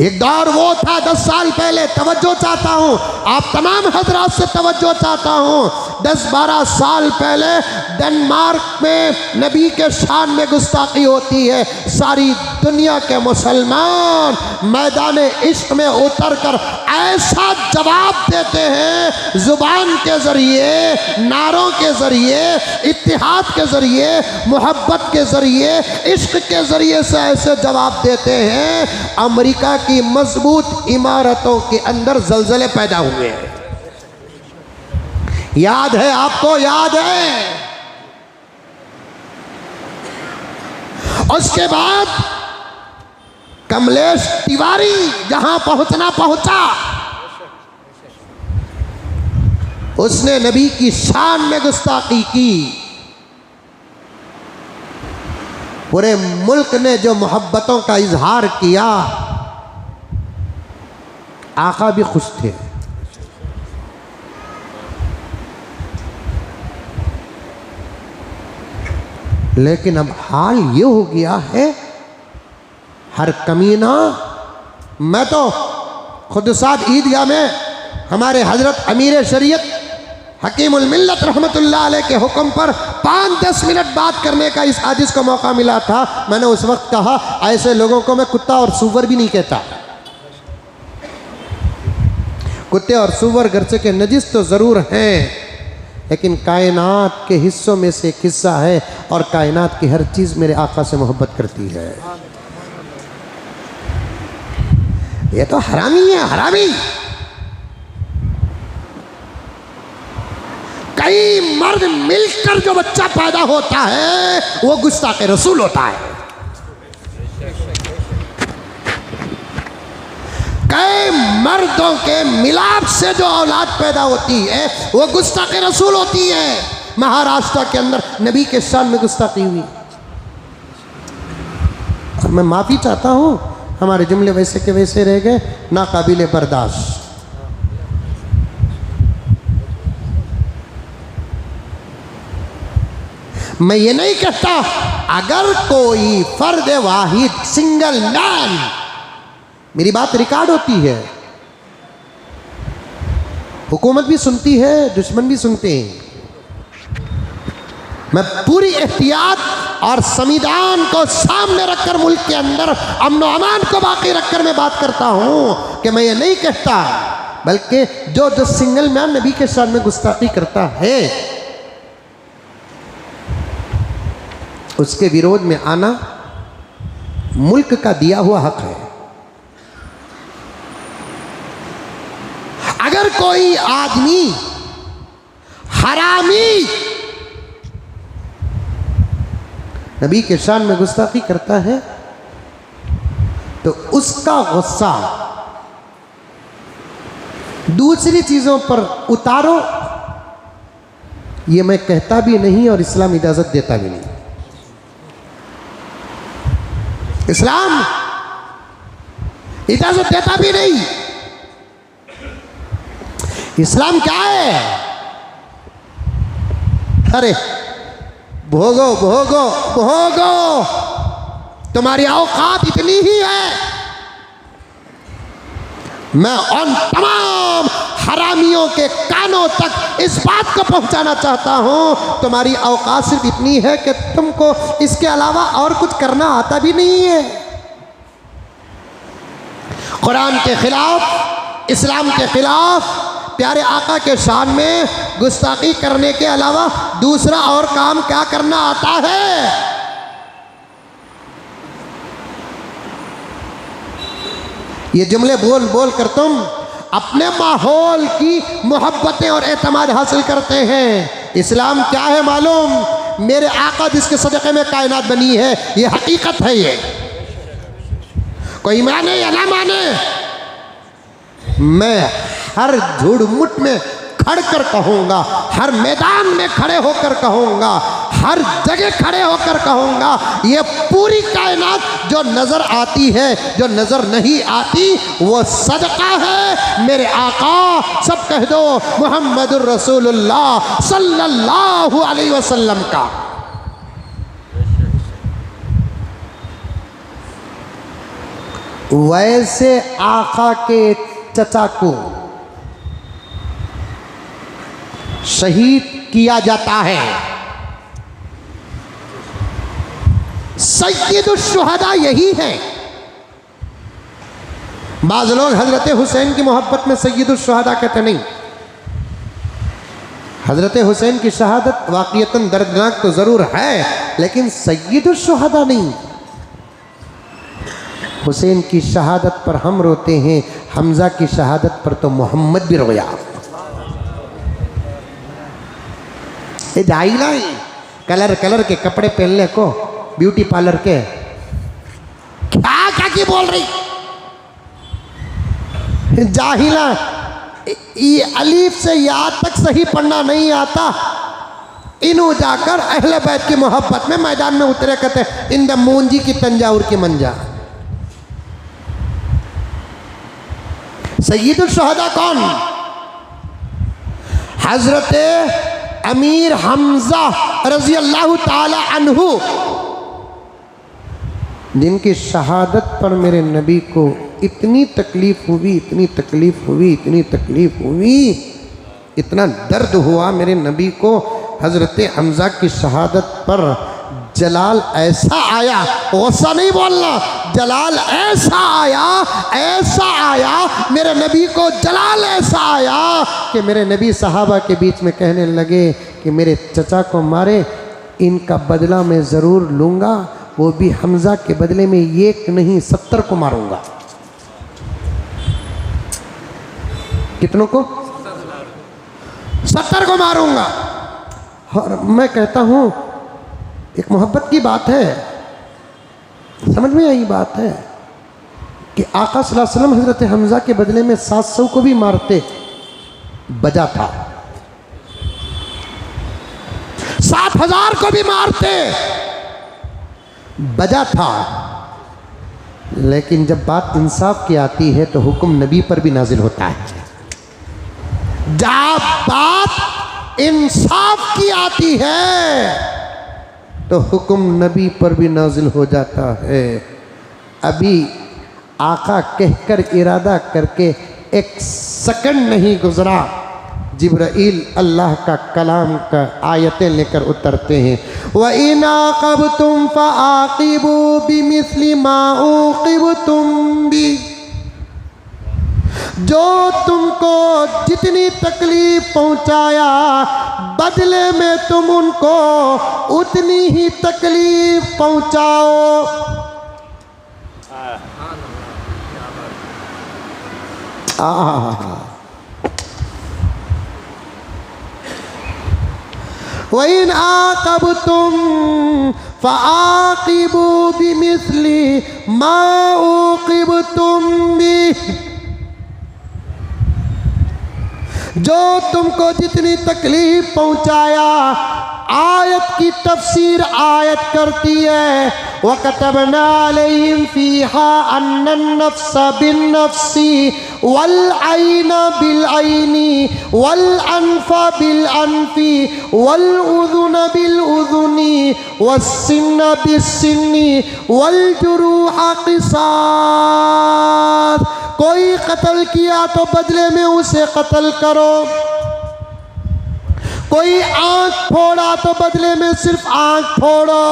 एक दौर वो था 10 साल पहले, तवज्जो चाहता हूँ, आप तमाम हजरात से तवज्जो चाहता हूँ। 10-12 साल पहले डेनमार्क में नबी के शान में गुस्ताखी होती है। सारी दुनिया के मुसलमान मैदान इश्क में उतर कर ऐसा जवाब देते हैं, ज़ुबान के ज़रिए, नारों के ज़रिए, इत्तिहाद के ज़रिए, मोहब्बत के ज़रिए, इश्क के ज़रिए से ऐसे जवाब देते हैं, अमेरिका की मजबूत इमारतों के अंदर ज़लज़ले पैदा हुए हैं। याद है आपको? याद है? उसके बाद कमलेश तिवारी जहां पहुंचना पहुंचा, उसने नबी की शान में गुस्ताखी की। पूरे मुल्क ने जो मोहब्बतों का इजहार किया, आका भी खुश थे। लेकिन अब हाल ये हो गया है, हर कमीना, मैं तो खुद साथ ईदगाह में हमारे हजरत अमीर शरीयत हकीमुल मिल्लत रहमतुल्लाह अलैह के हुक्म पर 5-10 मिनट बात करने का इस आजिज़ को मौका मिला था। मैंने उस वक्त कहा, ऐसे लोगों को मैं कुत्ता और सूवर भी नहीं कहता। कुत्ते और सूवर गर्चे के नजिस तो ज़रूर हैं, लेकिन कायनात के हिस्सों में से एक हिस्सा है और कायनात की हर चीज़ मेरे आका से मोहब्बत करती है। ये तो हरामी है, हरामी। कई मर्द मिलकर जो बच्चा पैदा होता है वो गुस्ताखे रसूल होता है। कई मर्दों के मिलाप से जो औलाद पैदा होती है वो गुस्ताखे रसूल होती है। महाराष्ट्र के अंदर नबी के शान में गुस्ताखी हुई। और मैं माफ़ी चाहता हूँ, हमारे जुमले वैसे के वैसे रह गए, नाकाबिले बर्दाश्त। मैं ये नहीं कहता अगर कोई फर्द वाहिद, सिंगल मैन, मेरी बात रिकॉर्ड होती है, हुकूमत भी सुनती है, दुश्मन भी सुनते हैं, मैं पूरी एहतियात और संविधान को सामने रखकर मुल्क के अंदर अमन व अमान को बाकी रखकर मैं बात करता हूं कि मैं ये नहीं कहता, बल्कि जो जो सिंगल मैन नबी के शान में गुस्ताखी करता है उसके विरोध में आना मुल्क का दिया हुआ हक है। अगर कोई आदमी हरामी नबी के शान में गुस्ताखी करता है तो उसका गुस्सा दूसरी चीजों पर उतारो ये मैं कहता भी नहीं और इस्लाम इजाज़त देता भी नहीं। इस्लाम इजाज़त देता भी नहीं। इस्लाम क्या है? अरे भोगो भोगो भोगो, तुम्हारी औकात इतनी ही है। मैं उन तमाम हरामियों के कानों तक इस बात को पहुंचाना चाहता हूं, तुम्हारी औकात सिर्फ इतनी है कि तुमको इसके अलावा और कुछ करना आता भी नहीं है। कुरान के खिलाफ, इस्लाम के खिलाफ, प्यारे आका के शान में गुस्ताखी करने के अलावा दूसरा और काम क्या करना आता है? ये जुमले बोल बोल कर तुम अपने माहौल की मोहब्बतें और एतमाद हासिल करते हैं। इस्लाम क्या है मालूम? मेरे आका जिसके सदक़े में कायनात बनी है, ये हकीकत है। ये कोई माने या ना माने, मैं हर झुड़मुट में खड़ कर कहूँगा, हर मैदान में खड़े होकर कहूँगा, हर जगह खड़े होकर कहूँगा, ये पूरी कायनात जो नज़र आती है, जो नज़र नहीं आती, वो सदका है मेरे आका, सब कह दो, मुहम्मदुर रसूलुल्लाह सल्लल्लाहु अलैहि वसल्लम का। वैसे आका के चचा को शहीद किया जाता है। सय्यदुश शुहदा यही है। बाज़ लोग हज़रत हुसैन की मोहब्बत में सय्यदुश शुहदा कहते नहीं। हज़रत हुसैन की शहादत वाक़ियतन दर्दनाक तो ज़रूर है, लेकिन सय्यदुश शुहदा नहीं। हुसैन की शहादत पर हम रोते हैं, हमज़ा की शहादत पर तो मोहम्मद भी रोया। ये जाहिला है, कलर कलर के कपड़े पहनने को, ब्यूटी पार्लर के क्या क्या की बोल रही जाहिला। ये अलीफ से या तक सही पढ़ना नहीं आता, इन्हों जाकर अहले बैत की मोहब्बत में मैदान में उतरे कहते इन द मूंजी की तंजाउर की मंजा। सय्यदुल शुहदा कौन? हजरत अमीर हमजा रजी अल्लाह ताला अन्हु, जिनकी शहादत पर मेरे नबी को इतनी तकलीफ हुई, इतनी तकलीफ हुई, इतनी तकलीफ हुई, इतना दर्द हुआ मेरे नबी को। हजरत हमजा की शहादत पर जलाल ऐसा आया, गुस्सा नहीं बोलना, जलाल ऐसा आया, ऐसा आया मेरे नबी को, जलाल ऐसा आया कि मेरे नबी सहाबा के बीच में कहने लगे कि मेरे चचा को मारे, इनका बदला मैं ज़रूर लूँगा, वो भी हमज़ा के बदले में एक नहीं 70 को मारूँगा। कितनों को? 70 को मारूँगा। और मैं कहता हूँ एक मोहब्बत की बात है, समझ में आई बात है कि आका सल्लल्लाहु अलैहि वसल्लम हज़रत हमज़ा के बदले में 700 को भी मारते, बजा था। 7000 को भी मारते, बजा था। लेकिन जब बात इंसाफ की आती है तो हुक्म नबी पर भी नाजिल होता है। जब बात इंसाफ की आती है तो हुक्म नबी पर भी नाजिल हो जाता है। अभी आका कहकर इरादा करके एक सेकंड नहीं गुजरा, जिब्राइल अल्लाह का कलाम का आयतें लेकर उतरते हैं। व इन आक़बतुम फ़आक़िबू बिमिस्लि मा उक़िबतुम बि, जो तुमको जितनी तकलीफ पहुंचाया बदले में तुम उनको उतनी ही तकलीफ पहुंचाओ। वइन आक़बतुम फ़आक़िबू बिमिस्लि मा उक़िबतुम बि, जो तुमको जितनी तकलीफ पहुंचाया, आयत की तफसीर आयत करती है वकतबना अलैहिम फीहा अन्नन नफ्स बिन नफ्सी वल ऐन बिल ऐनी वल अनफ बिल अनफी वल उज़ुन बिल उज़ुनी वस्सिन्न बिस सिन्नी वल जुरूह क़िसास। कोई कत्ल किया तो बदले में उसे कत्ल करो, कोई आंख फोड़ा तो बदले में सिर्फ आंख फोड़ो,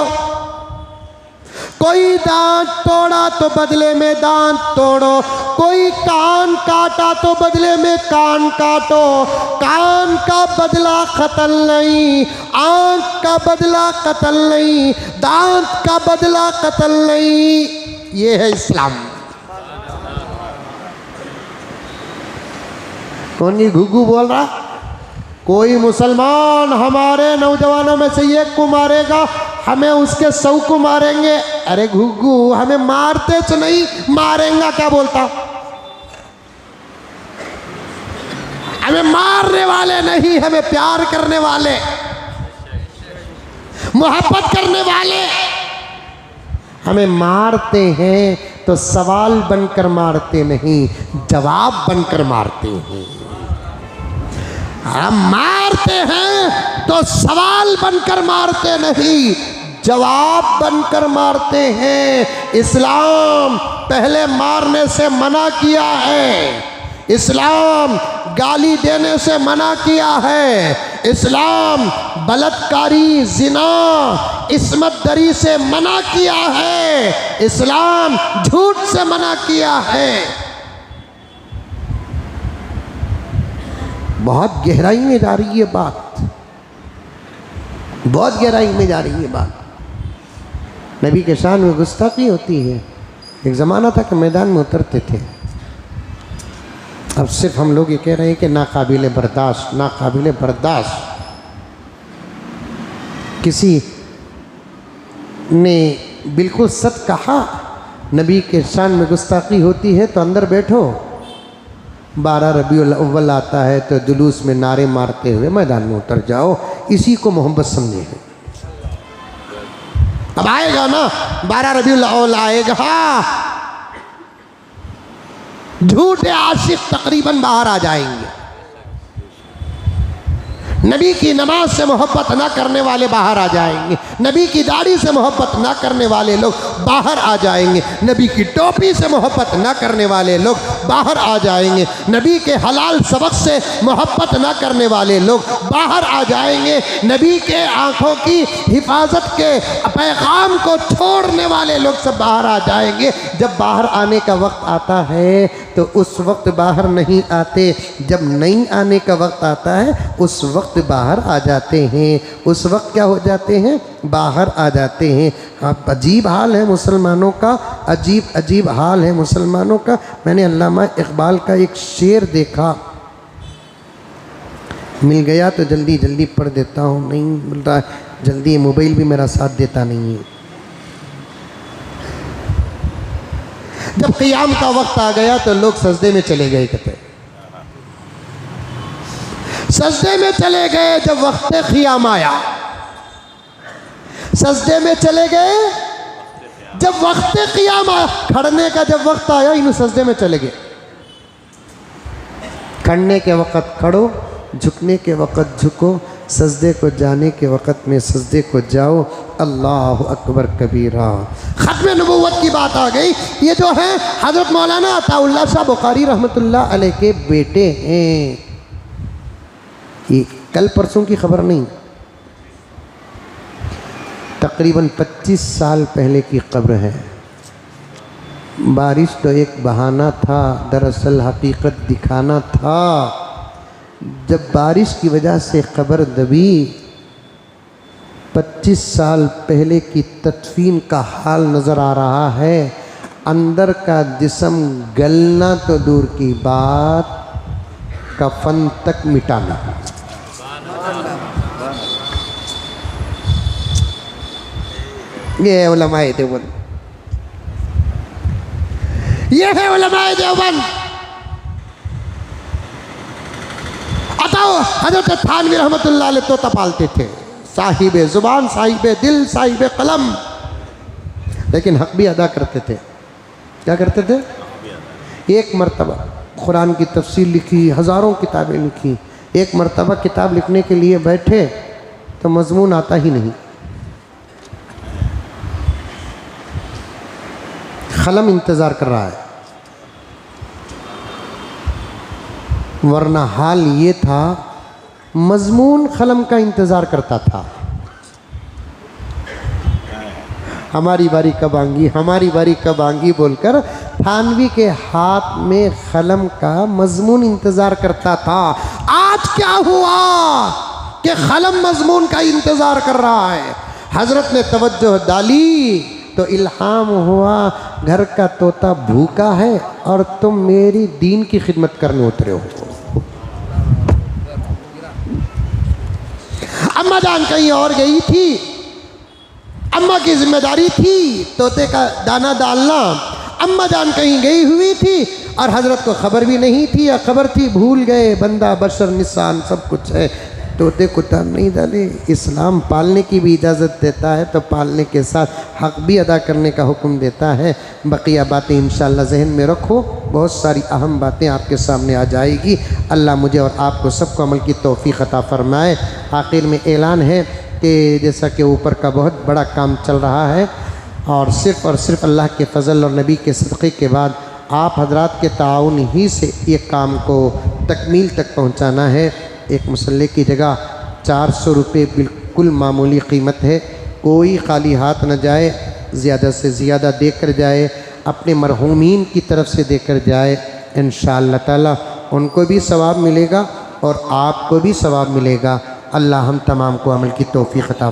कोई दांत तोड़ा तो बदले में दांत तोड़ो, कोई कान काटा तो बदले में कान काटो। कान का बदला कत्ल नहीं, आंख का बदला कत्ल नहीं, दांत का बदला कत्ल नहीं। ये है इस्लाम। कौन ये घुघू बोल रहा? कोई मुसलमान हमारे नौजवानों में से एक को मारेगा, हमें उसके 100 को मारेंगे। अरे घुघू, हमें मारते तो नहीं, मारेंगा क्या बोलता? हमें मारने वाले नहीं, हमें प्यार करने वाले, मोहब्बत करने वाले हमें मारते हैं तो सवाल बनकर मारते नहीं, जवाब बनकर मारते हैं। हम मारते हैं तो सवाल बनकर मारते नहीं, जवाब बनकर मारते हैं। इस्लाम पहले मारने से मना किया है, इस्लाम गाली देने से मना किया है, इस्लाम बलात्कारी, जिना, इस्मत दरी से मना किया है, इस्लाम झूठ से मना किया है। बहुत गहराई में जा रही है बात, बहुत गहराई में जा रही है बात। नबी के शान में गुस्ताखी होती है। एक ज़माना था कि मैदान में उतरते थे, अब सिर्फ हम लोग ये कह रहे हैं कि नाकाबिले बर्दाश्त, नाकाबिले बर्दाश्त। किसी ने बिल्कुल सच कहा, नबी के शान में गुस्ताखी होती है तो अंदर बैठो। 12 रबीउल अव्वल आता है तो जुलूस में नारे मारते हुए मैदान में उतर जाओ, इसी को मोहब्बत समझे हैं। अब आएगा ना 12 रबीउल अव्वल आएगा, झूठे आशिक तकरीबन बाहर आ जाएंगे। नबी की नमाज से मोहब्बत ना करने वाले बाहर आ जाएंगे, नबी की दाढ़ी से मोहब्बत ना करने वाले लोग बाहर आ जाएंगे, नबी की टोपी से मोहब्बत ना करने वाले लोग बाहर आ जाएंगे, नबी के हलाल सबक से मोहब्बत ना करने वाले लोग बाहर आ जाएंगे, नबी के आँखों की हिफाजत के पैगाम को छोड़ने वाले लोग सब बाहर आ जाएंगे। जब बाहर आने का वक्त आता है तो उस वक्त बाहर नहीं आते, जब नहीं आने का वक्त आता है उस वक्त बाहर आ जाते हैं, उस वक्त क्या हो जाते हैं? बाहर आ जाते हैं। हाँ, अजीब हाल है मुसलमानों का, अजीब अजीब हाल है मुसलमानों का। मैंने अल्लामा इकबाल का एक शेर देखा, मिल गया तो जल्दी जल्दी पढ़ देता हूँ, नहीं मिल रहा जल्दी, मोबाइल भी मेरा साथ देता नहीं है। जब क़ियाम का वक्त आ गया तो लोग सजदे में चले गए, कहते सजदे में चले गए। जब वक्त क़ियाम आया सजदे में चले गए, जब वक्त क़ियाम आया, खड़ने का जब वक्त आया इन सजदे में चले गए। खड़ने के वक़्त खड़ो, झुकने के वक़्त झुको, सजदे को जाने के वक़्त में सजदे को जाओ। अल्लाह अकबर कबीरा। ख़त्म नबुव्वत की बात आ गई। ये जो है हज़रत मौलाना अताउल्लाह शाह बुखारी रहमतुल्लाह अलैह के बेटे हैं। ये कल परसों की खबर नहीं, तकरीबन 25 साल पहले की कब्र है। बारिश तो एक बहाना था, दरअसल हकीकत दिखाना था। जब बारिश की वजह से कब्र दबी, 25 साल पहले की तदफीन का हाल नज़र आ रहा है। अंदर का जिस्म गलना तो दूर की बात, कफन तक मिटाना। ये है उलमाए देवबंद, ये है उलमाए देवबंद। बताओ, हजरत थानवी रहमतुल्लाह अलैह तोता पालते थे, साहिब ज़ुबान, साहिब दिल, साहिब कलम, लेकिन हक भी अदा करते थे। क्या करते थे? एक मरतबा कुरान की तफसीर लिखी, हज़ारों किताबें लिखी, एक मरतबा किताब लिखने के लिए बैठे तो मजमून आता ही नहीं, कलम इंतज़ार कर रहा है, वरना हाल ये था मजमून कलम का इंतज़ार करता था। हमारी बारी कब आएंगी, हमारी बारी कब आएंगी बोलकर थानवी के हाथ में कलम का मजमून इंतज़ार करता था। आज क्या हुआ कि कलम मजमून का इंतज़ार कर रहा है। हज़रत ने तवज्जो डाली तो इल्हाम हुआ, घर का तोता भूखा है और तुम मेरी दीन की खिदमत करने उतरे हो। अम्मा जान कहीं और गई थी, अम्मा की जिम्मेदारी थी तोते का दाना डालना, अम्मा जान कहीं गई हुई थी और हजरत को खबर भी नहीं थी, या खबर थी भूल गए, बंदा बशर निशान सब कुछ है, तोते को दान नहीं डाले। इस्लाम पालने की भी इजाज़त देता है तो पालने के साथ हक़ भी अदा करने का हुक्म देता है। बकिया बातें इंशाअल्लाह जहन में रखो, बहुत सारी अहम बातें आपके सामने आ जाएगी। अल्लाह मुझे और आपको सबको अमल की तौफ़ीक़ अता फ़रमाए। आखिर में ऐलान है कि जैसा कि ऊपर का बहुत बड़ा काम चल रहा है और सिर्फ़ अल्लाह के फ़ज़ल और नबी के सदक़े के बाद आप हजरात के ताउन ही से ये काम को तकमील तक पहुँचाना है। एक मुसल्ले की जगह 400 रुपये बिल्कुल मामूली कीमत है, कोई खाली हाथ न जाए, ज़्यादा से ज़्यादा देकर जाए, अपने मरहूमीन की तरफ से देकर जाए। इंशाअल्लाह ताला उनको भी सवाब मिलेगा और आपको भी सवाब मिलेगा। अल्लाह हम तमाम को अमल की तौफ़ीक़ अता